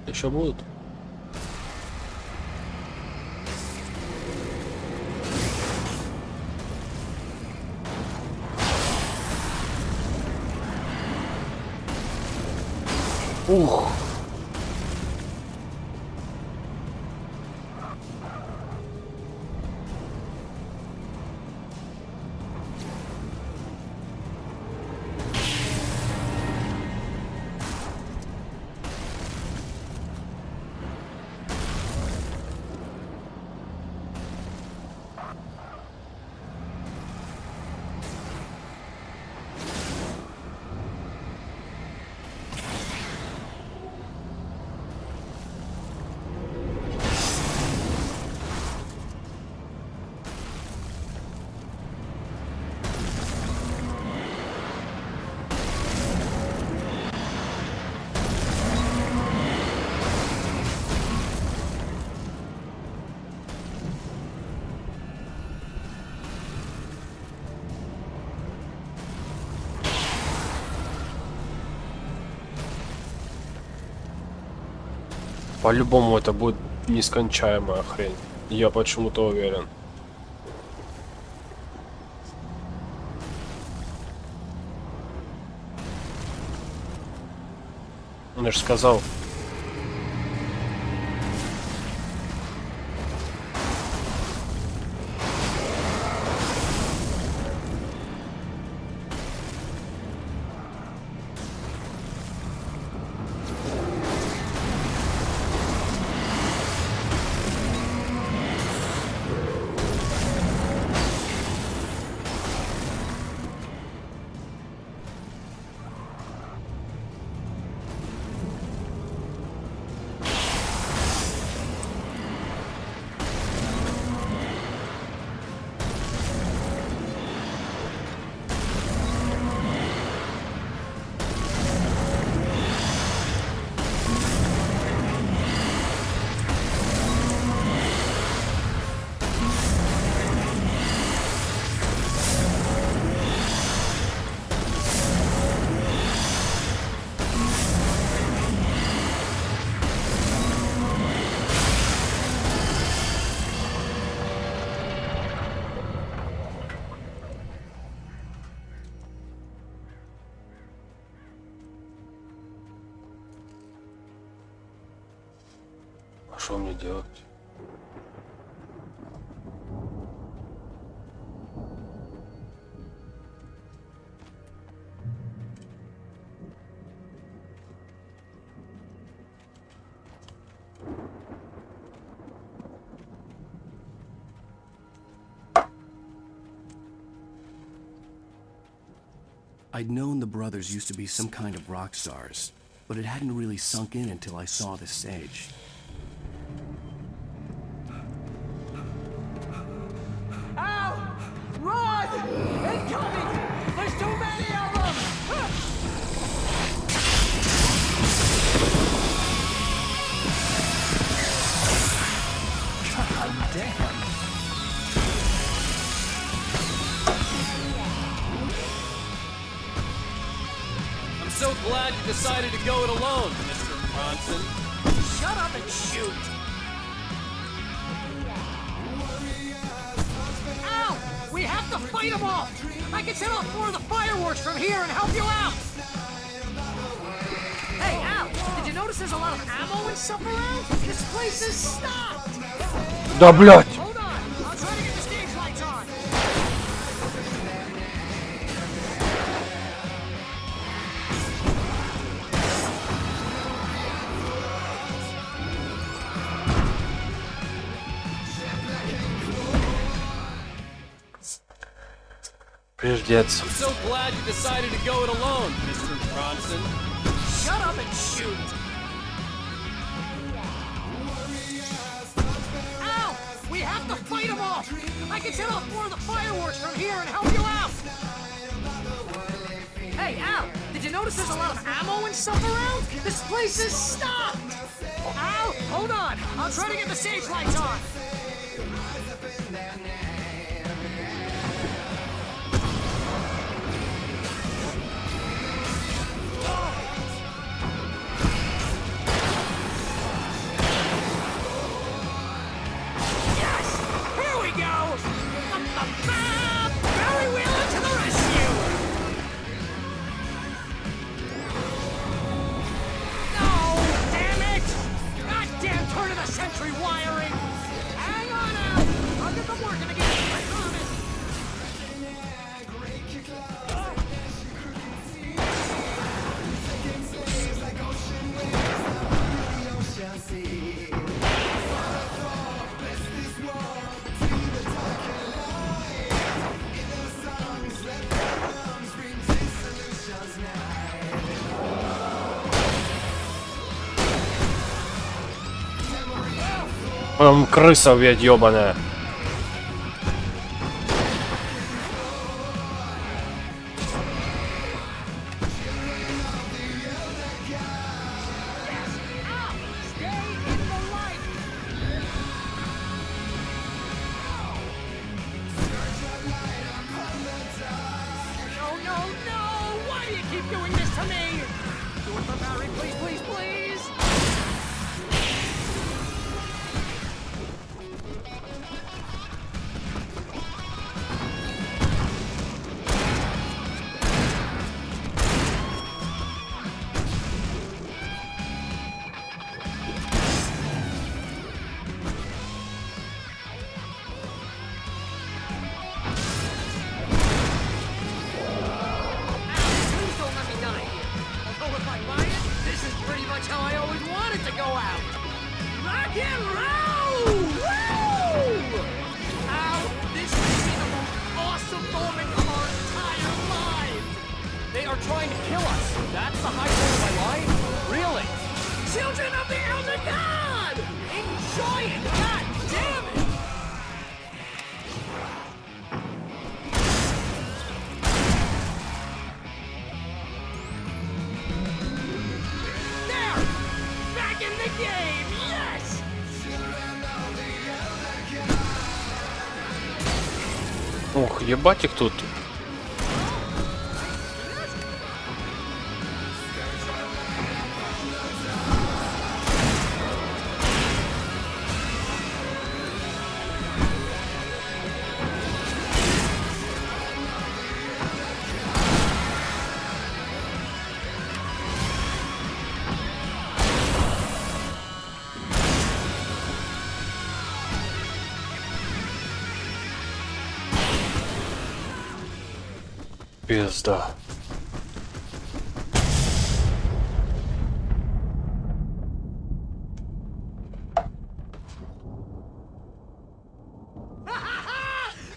Еще будут? Ух. По-любому это будет нескончаемая хрень. Я почему-то уверен. Я же сказал. А что мне делать? I'd known the brothers used to be some kind of rock stars, but it hadn't really sunk in until I saw the stage. Ow! Run! Incoming! There's too many of them! God damn. I'm so glad you decided to go it alone, Mr. Bronson. Shut up and shoot! Ow! We have to fight them all! I can set off more of the fireworks from here and help you out! Hey, Al! Did you notice there's a lot of ammo and stuff around? This place is stopped! Да, блядь! Hold on! I'll try to get the stage lights on! Пиздец. I'm so glad you decided to go it alone, Mr. Bronson. Shut up and shoot! Ow! We have to fight them all! I can set off more of the fireworks from here and help you out! Hey, Al! Did you notice there's a lot of ammo and stuff around? This place is stopped! Al! Hold on! I'll try to get the stage lights on! Barry Wheeler to the rescue! No, damn it! Goddamn turn of the century wiring! Hang on now! I'll get them working again, I promise! Крыса, ведь ёбаная. the high point of my life? Really? Children of the Elder God! Enjoy it! God damn it! There! Back in the game! Yes! Ох, ебать их тут. Пизда.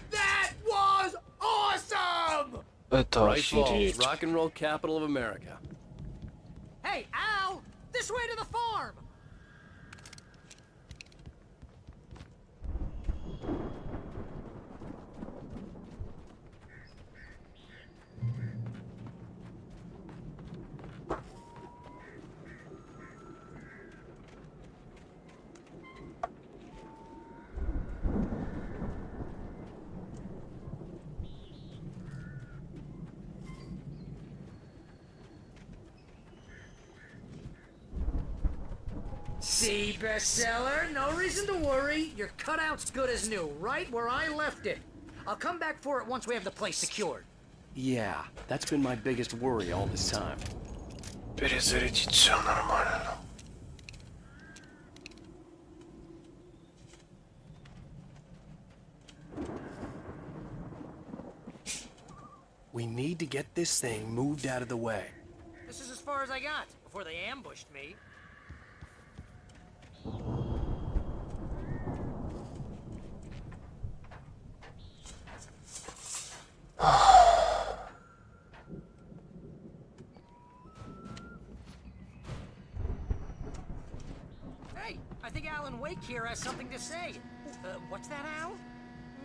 That was awesome! Это Bright Falls, охереть. rock and roll capital of America. Hey, Al! This way to the farm! See, bestseller? No reason to worry. Your cutout's good as new, right where I left it. I'll come back for it once we have the place secured. Yeah, that's been my biggest worry all this time. Перезарядить все нормально. We need to get this thing moved out of the way. This is as far as I got before they ambushed me. Hey, I think Alan Wake here has something to say. What's that, Al?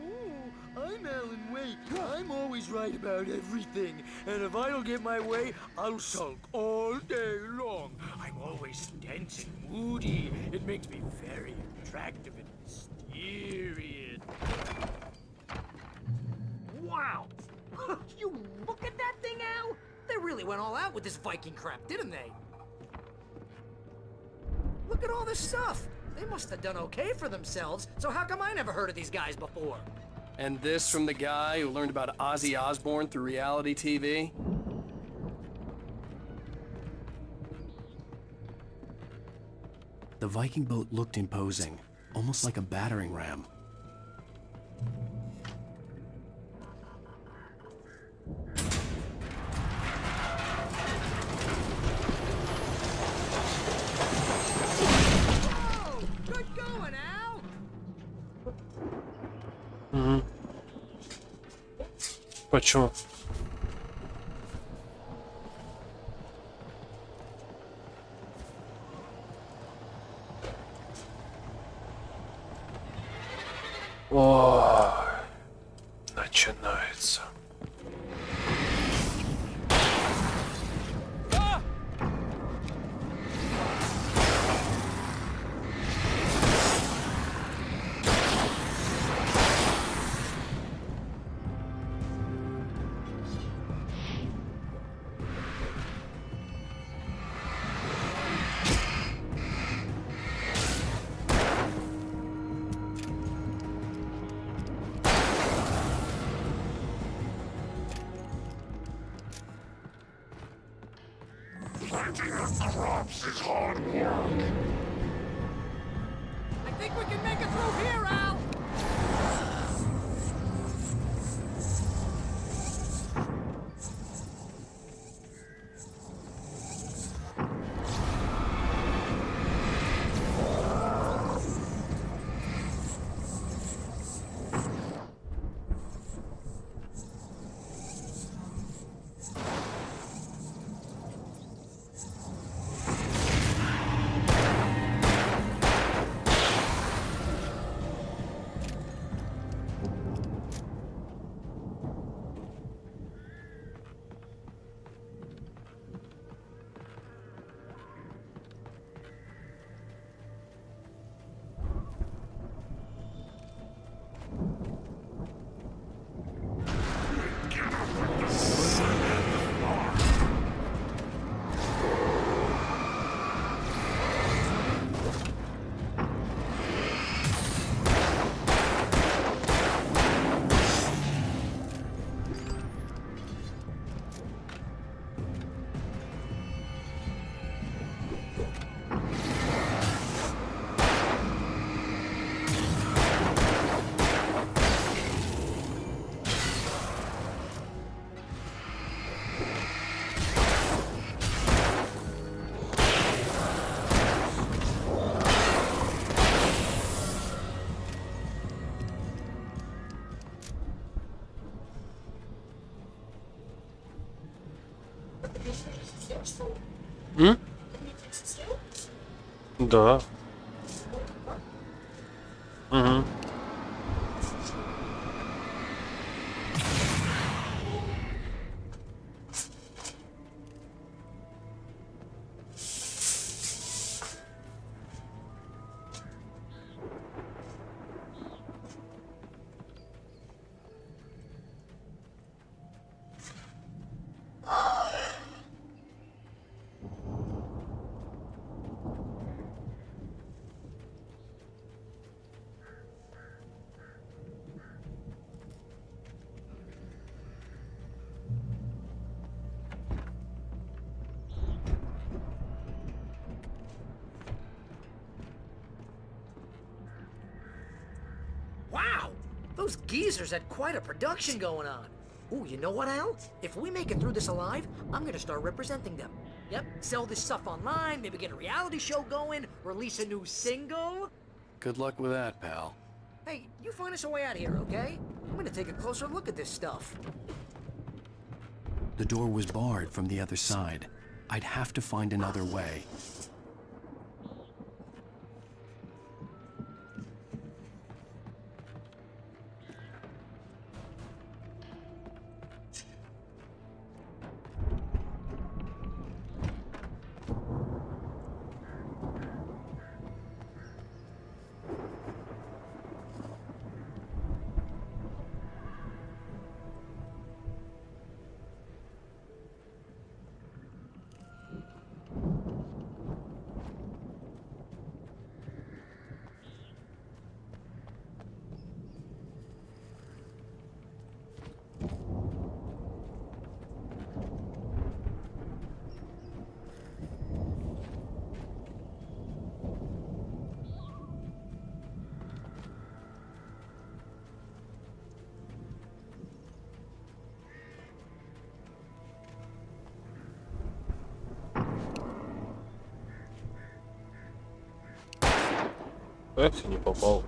Oh, I'm Alan Wake. I'm always right about everything. And if I don't get my way, I'll sulk all day long. I'm always tense and moody. It makes me very attractive and mysterious. Wow! You look at that thing, Al? They really went all out with this Viking crap, didn't they? Look at all this stuff. They must have done okay for themselves, so how come I never heard of these guys before? And this from the guy who learned about Ozzy Osbourne through reality TV? The Viking boat looked imposing, almost like a battering ram. Whoa! Good going, Al! Почему? Ой, начинается. I think we can make it through here, Al! М? Да. Угу. Wow! Those geezers had quite a production going on. Ooh, you know what, Al? If we make it through this alive, I'm gonna start representing them. Yep, sell this stuff online, maybe get a reality show going, release a new single. Good luck with that, pal. Hey, you find us a way out of here, okay? I'm gonna take a closer look at this stuff. The door was barred from the other side. I'd have to find another way. Как ты не попал?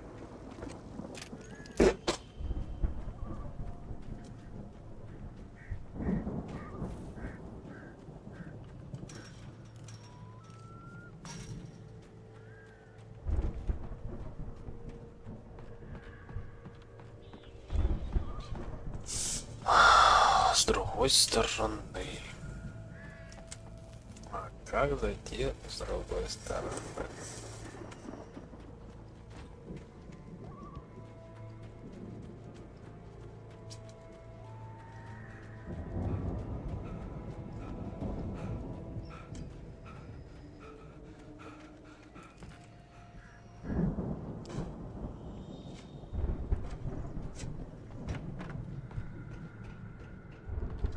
С другой стороны. А как зайти с другой стороны?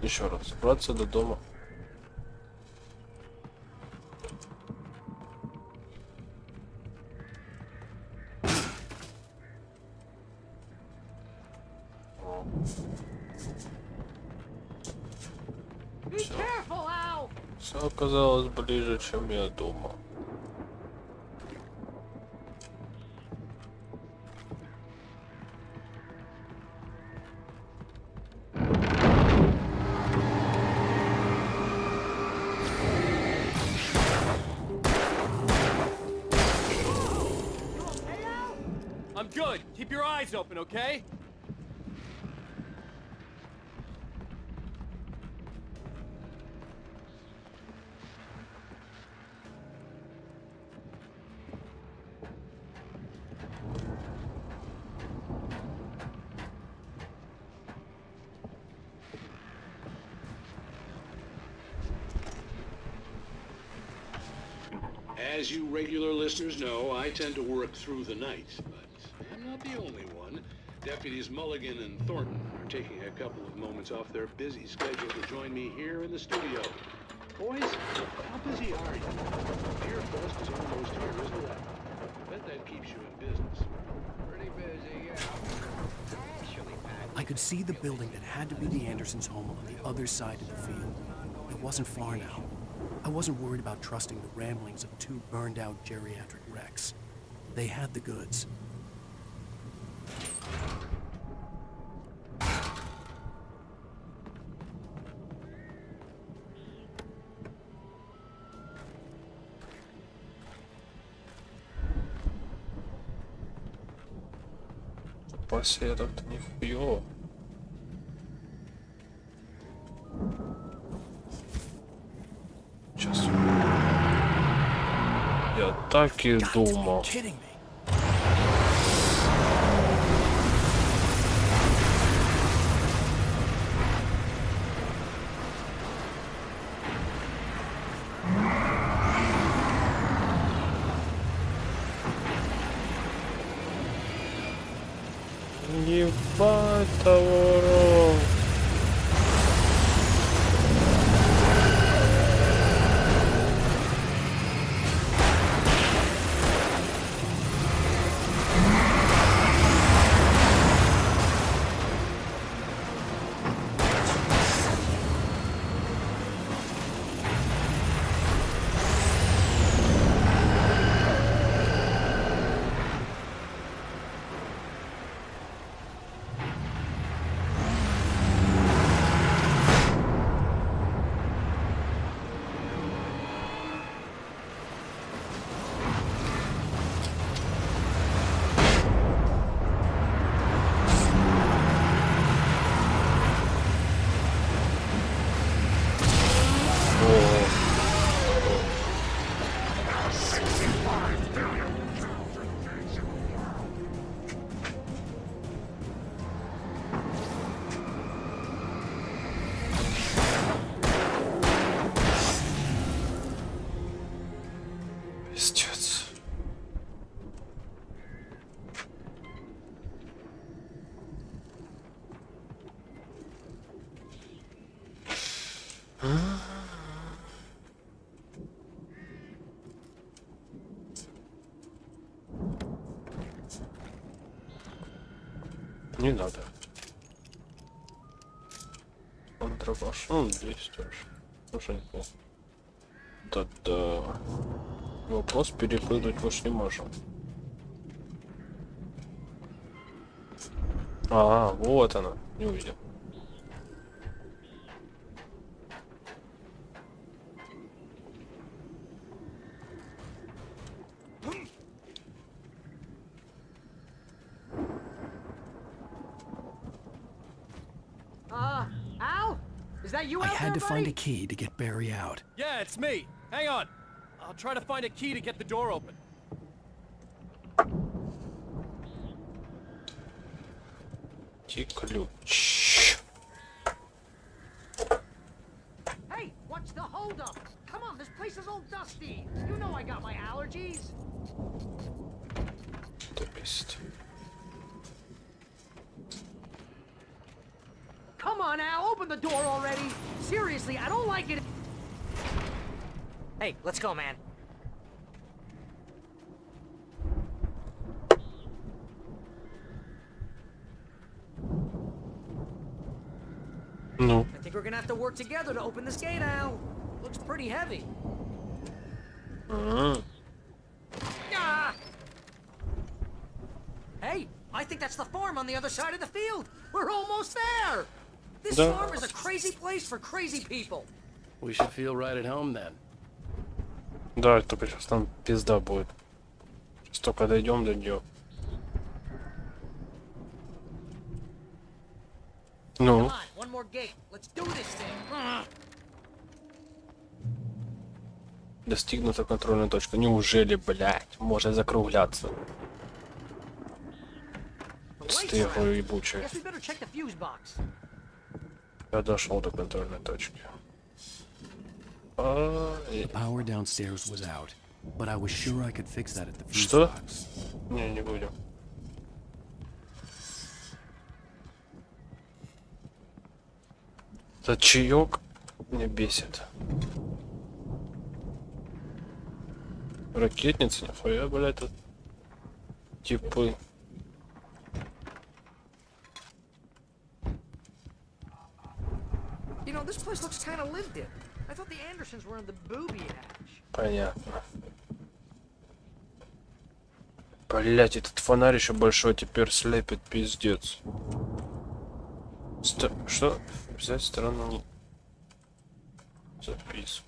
Еще раз, добраться до дома. Все оказалось ближе, чем я думал. I'm good. Keep your eyes open, okay? As you regular listeners know, I tend to work through the night, but I'm not the only one. Deputies Mulligan and Thornton are taking a couple of moments off their busy schedule to join me here in the studio. Boys, how busy are you? Beer Fest is almost here, isn't it? I bet that keeps you in business. Pretty busy, yeah. Actually, Pat, I could see the building that had to be the Andersons' home on the other side of the field. It wasn't far now. I wasn't worried about trusting the ramblings of two burned-out geriatric wrecks. They had the goods. напоследок-то нихуёво. Сейчас. Я так и думал. Ебать того. Пиздец. Не надо. Контрабаш. Ну, здесь тоже. Уже неплохо. Да-да. Вопрос перепрыгнуть мы ж не можем. А, вот она. Не увидел. Al? Is that you I out had there, to find buddy? a key to get Barry out. Yeah, it's me. Hang on. I'll try to find a key to get the door open. Ключ. Hey, what's the holdup? Come on, this place is all dusty. You know I got my allergies. То есть. Come on, Al, open the door already. Seriously, I don't like it. Hey, let's go, man. Ну. I think we're gonna have to work together to open this gate, Al. Looks pretty heavy. Ah! Hey, I think that's the farm on the other side of the field. We're almost there. This Да. farm is a crazy place for crazy people. We should feel right at home then. Да, только сейчас там пизда будет. Сейчас только дойдем до нее. Ну. Come on, one more gate. Let's do this thing. Достигнута контрольная точка. Неужели, блядь, может закругляться? Стыху ебучая. Guess we better check the fuse box. Я дошел до контрольной точки. The power downstairs was out, but I was sure I could fix that at the fuse Что? box. Не будем. Этот чаек меня бесит. Ракетница, нихуя, блядь, тут типы. You know, this place looks kind of lived in. I thought the Andersons were in the booby hatch. Понятно. Блять, этот фонарь еще большой теперь слепит, пиздец. Что? Взять сторону записку.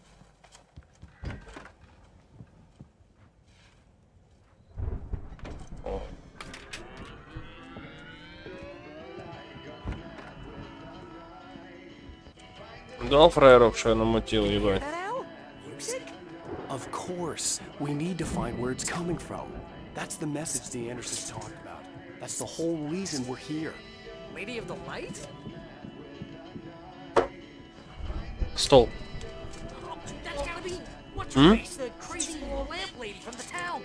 О. Дал фраеров, что я намотил, ебать. Of course, we need to find where it's coming from. That's the message the Andersons talked about. That's the whole reason we're here. Lady of the Light? Стол. Oh, that's gotta be what's her face, the crazy lamp lady from the town.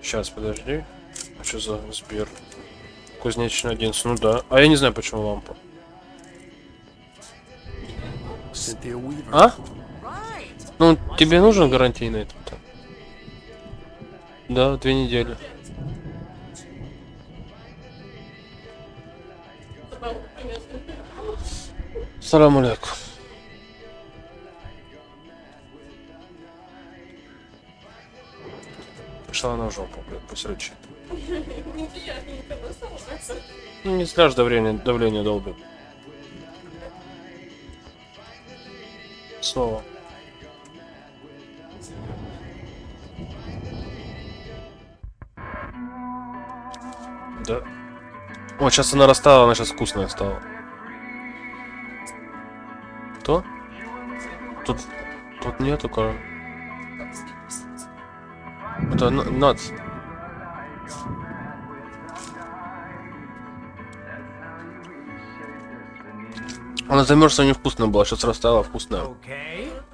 Сейчас, подожди. А что за Сбер? Кузнечный 11, ну да. А я не знаю, почему лампа. А? Ну, тебе нужен гарантийный этот? Да, 2 недели. Салам алейкум. Пошла на жопу, блядь, пусть рычит. Ну, не зря ж давление долбит. Снова. Да. О, сейчас она растаяла, она сейчас вкусная стала. Кто? Тут нету, короче. Это нац. Она замерзла, невкусная была, сейчас растаяла, вкусная.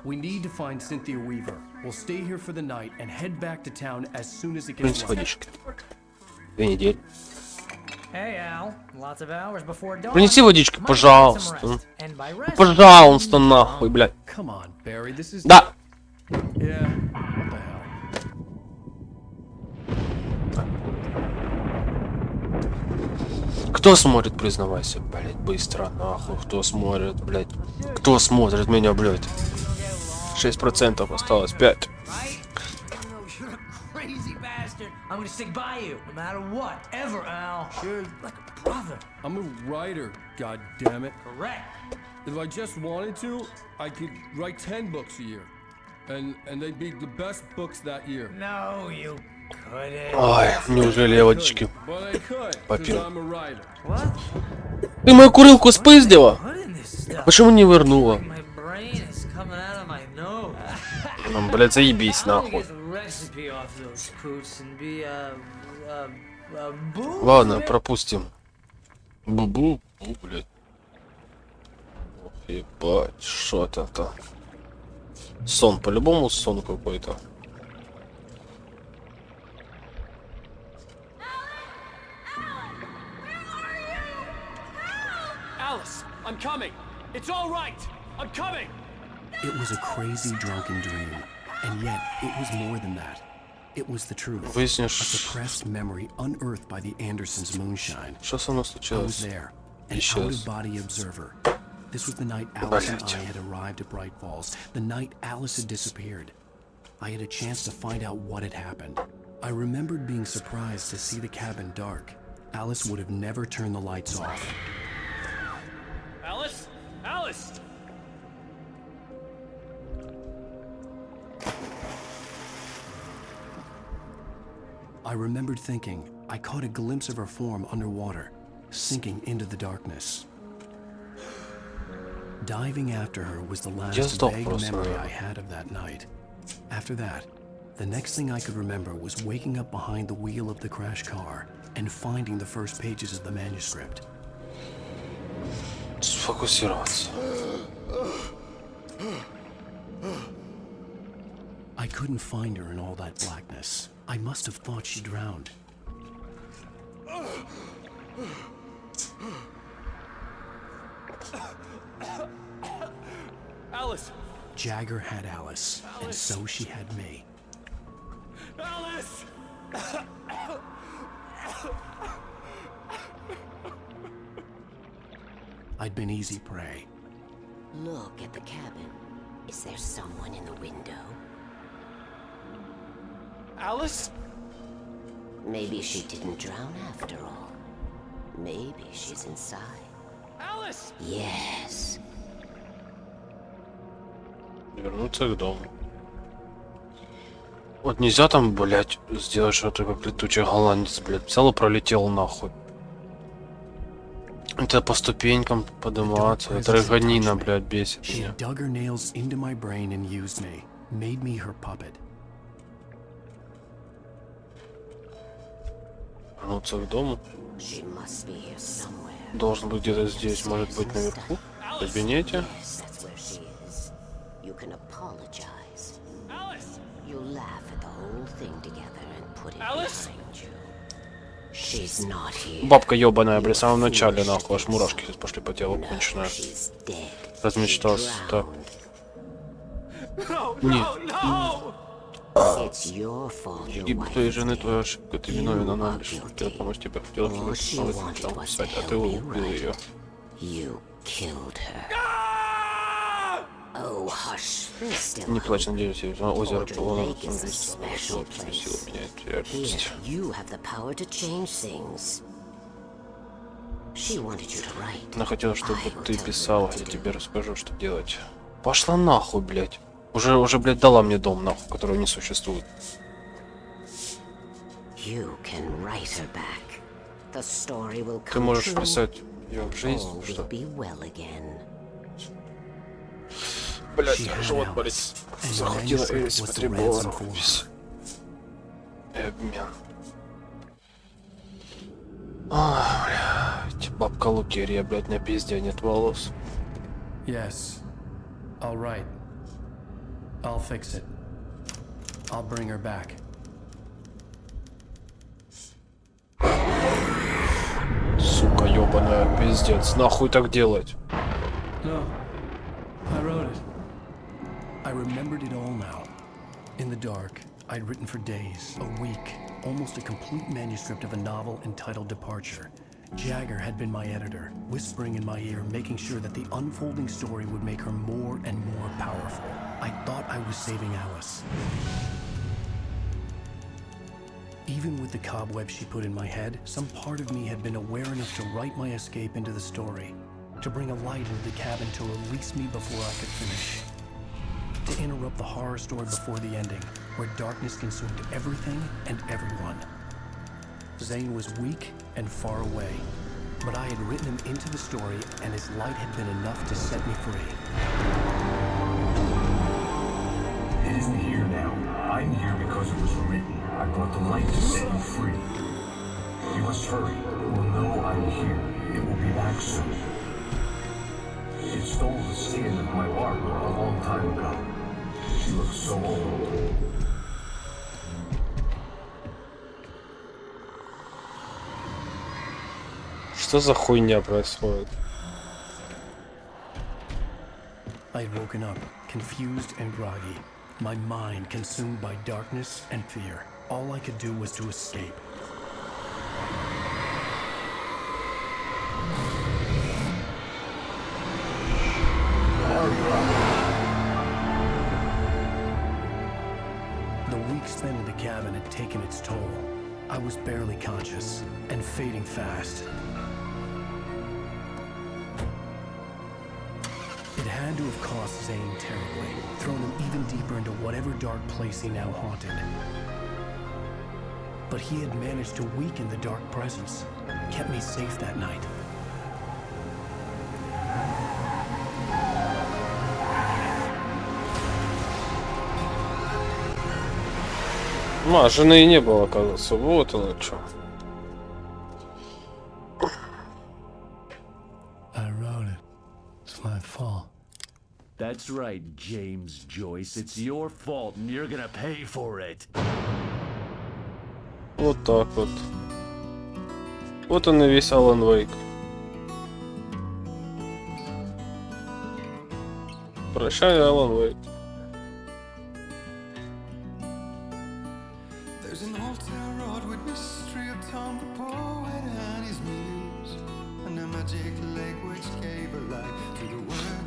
We need to find Cynthia Weaver. We'll stay here for the night and head back to town as soon as it gets Принеси light. водички. 2 недели. Hey, Al. Lots of hours before dawn. Принеси водички, Might пожалуйста. get some rest. And by rest, Пожалуйста, нахуй, блядь. Come on, Barry, this is... Да. Yeah, what the hell? Кто смотрит, признавайся, блядь, быстро, нахуй. Кто смотрит, блядь? Кто смотрит меня, блядь? 6% осталось, 5. crazy bastard. I'm gonna stick by you, no matter what, ever, Al. You're like a brother. I'm a writer, god damn it. Correct. If I just wanted to, I could write 10 books a year. And they'd be the best books that year. No, you couldn't. Ой, неужели я водички But I could, попил? because I'm a writer. What? Ты мою курилку спиздила? What in this stuff? Почему не вернула? My brain is coming out of my nose. Ну, блядь, заебись, I'm gonna нахуй. get the recipe off those coots and be boo. Ладно, пропустим. Бу-бу, блядь. Ох, ебать, что это-то? Сон, по-любому сон какой-то. Alice, I'm coming. It's all right. I'm coming. It was a crazy drunken dream, and yet it was more than that. It was the truth. A suppressed memory unearthed by the Andersons' moonshine. Что со мной I was случилось? there, an Исчез. out-of-body observer. This was the night Alice and I had arrived at Bright Falls, the night Alice had disappeared. I had a chance to find out what had happened. I remembered being surprised to see the cabin dark. Alice would have never turned the lights off. Alice? Alice! I remembered thinking I caught a glimpse of her form underwater, sinking into the darkness. Diving after her was the last vague memory I had of that night. After that, the next thing I could remember was waking up behind the wheel of the crash car and finding the first pages of the manuscript. Сфокусироваться. I couldn't find her in all that blackness. I must have thought she drowned. Alice! Jagger had Alice, and so she had me. Alice! I'd been easy prey. Look at the cabin. Is there someone in the window? Alice? Maybe she didn't drown after all. Maybe she's inside. Alice! Yes. Вернуться к дому. Вот нельзя там, блядь, сделать что-то как летучий голландец, блядь. Взял и пролетел нахуй. Это по ступенькам подниматься. Это рыганина, блядь, бесит меня. Вернуться к дому. Должен быть где-то здесь, может быть наверху, в кабинете. Бабка ёбаная, блядь, в самом начале, нахуй, аж мурашки сейчас пошли по телу конченая. Размечтался, так. Нет. Гибель твоей жены, твоя ошибка, ты виновен, она лишь хотела помочь тебе, хотела писать, а ты убил ее. Не плачь, надеюсь, озеро полно силы меняет реальность. Она хотела, чтобы ты писал, я тебе расскажу, что делать. Пошла нахуй, блядь. Уже, блядь, дала мне дом, нахуй, которого не существует. Ты можешь вписать ее в жизнь, что? Блядь, живот болит. Захотела Элис, потребовала рукопись. Обмен. Ах, блядь, бабка Лукерия, блядь, на пизде нет волос. Yes. All right. I'll fix it. I'll bring her back. Сука ёбаная, пиздец, нахуй так делать? No, I wrote it. I remembered it all now. In the dark, I'd written for days, a week, almost a complete manuscript of a novel entitled Departure. Jagger had been my editor, whispering in my ear, making sure that the unfolding story would make her more and more powerful. I thought I was saving Alice. Even with the cobweb she put in my head, some part of me had been aware enough to write my escape into the story, to bring a light into the cabin to release me before I could finish, to interrupt the horror story before the ending, where darkness consumed everything and everyone. Zane was weak and far away, but I had written him into the story, and his light had been enough to set me free. It isn't here now. I'm here because it was written. I brought the light to set you free. You must hurry. It will know I'm here. It will be back soon. It stole the skin of my barber a long time ago. She looks so old. Что за хуйня происходит? I had woken up, confused and groggy, my mind consumed by darkness and fear. All I could do was to escape. The week spent in the cabin had taken its toll. I was barely conscious and fading fast. It had to have cost Zane terribly, thrown him even deeper into whatever dark place he now haunted. But he had managed to weaken the dark presence, kept me safe that night. Ну, а жены и не было, оказывается. Вот оно что. I wrote it. It's my fault. That's right, James Joyce. It's your fault, and you're gonna pay for it. Вот так вот. Вот он и весь Алан Вейк. Прощай, Алан Вейк.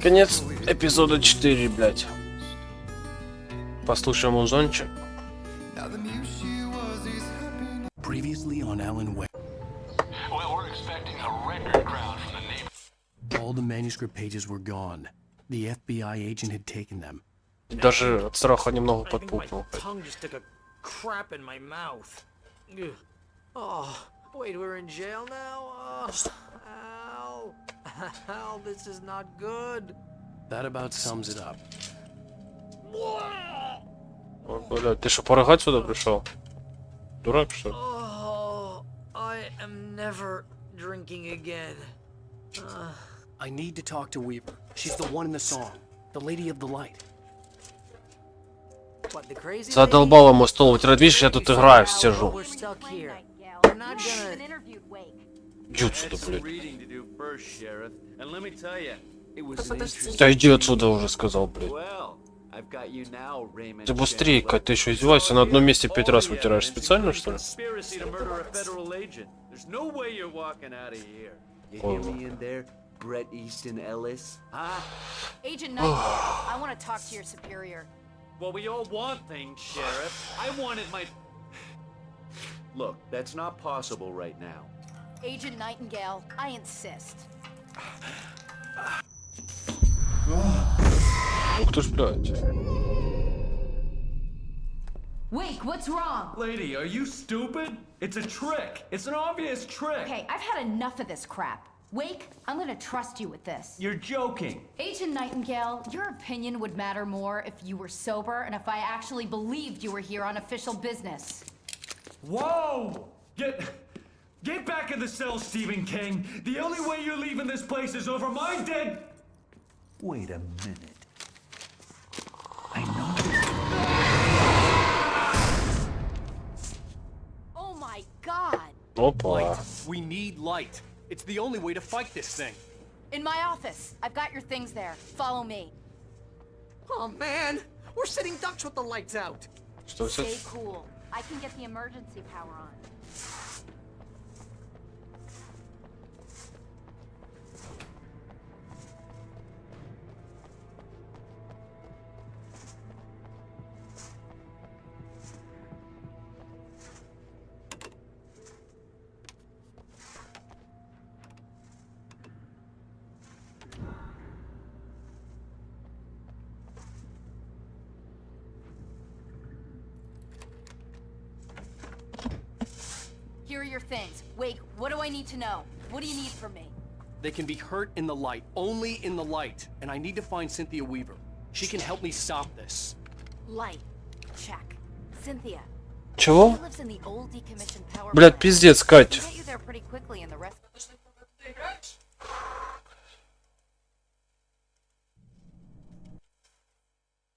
Конец эпизода 4, блядь. Послушаем музончик. Previously on Alan Wake. Well, we're expecting a record crowd from the neighbor. All the manuscript pages were gone. The FBI agent had taken them. Даже от страха немного подпукнул. crap in my mouth. Ugh. Oh, wait, we're in jail now? Al. Al, this is not good. That about sums it up. О, блядь, ты что, порыгать сюда пришел? Дурак, что ли? Oh, I am never drinking again. I need to talk to Weaver. She's the one in the song. The lady of the light. What, the crazy Задолбал ему стол вытирать, видишь, я тут играю, сижу. We're stuck here. We're not gonna... Иди отсюда, блядь. Да иди отсюда уже, сказал, блядь. Ты быстрее, Кать, ты еще издеваешься, на одном месте 5 раз вытираешь. Специально, что ли? Brett Easton Ellis? Huh? Agent Nightingale, I want to talk to your superior. Well, we all want things, Sheriff. I wanted my... Look, that's not possible right now. Agent Nightingale, I insist. Ух ты ж, блядь. Wake, what's wrong? Lady, are you stupid? It's a trick. It's an obvious trick. Okay, I've had enough of this crap. Wake, I'm gonna trust you with this. You're joking. Agent Nightingale, your opinion would matter more if you were sober and if I actually believed you were here on official business. Whoa! Get back in the cell, Stephen King. The only way you're leaving this place is over my dead... Wait a minute. I know this. Oh my god! Опа. We need light. It's the only way to fight this thing. In my office. I've got your things there. Follow me. Oh man, we're sitting ducks with the lights out. Stay cool. I can get the emergency power on. Here are your things. Wake, what do I need to know? What do you need from me? They can be hurt in the light, only in the light. And I need to find Cynthia Weaver. She can help me stop this. Light. Check. Cynthia. Чего? She lives in the old decommissioned power Блядь, plant. пиздец, Кать. Get you there pretty quickly and the rest...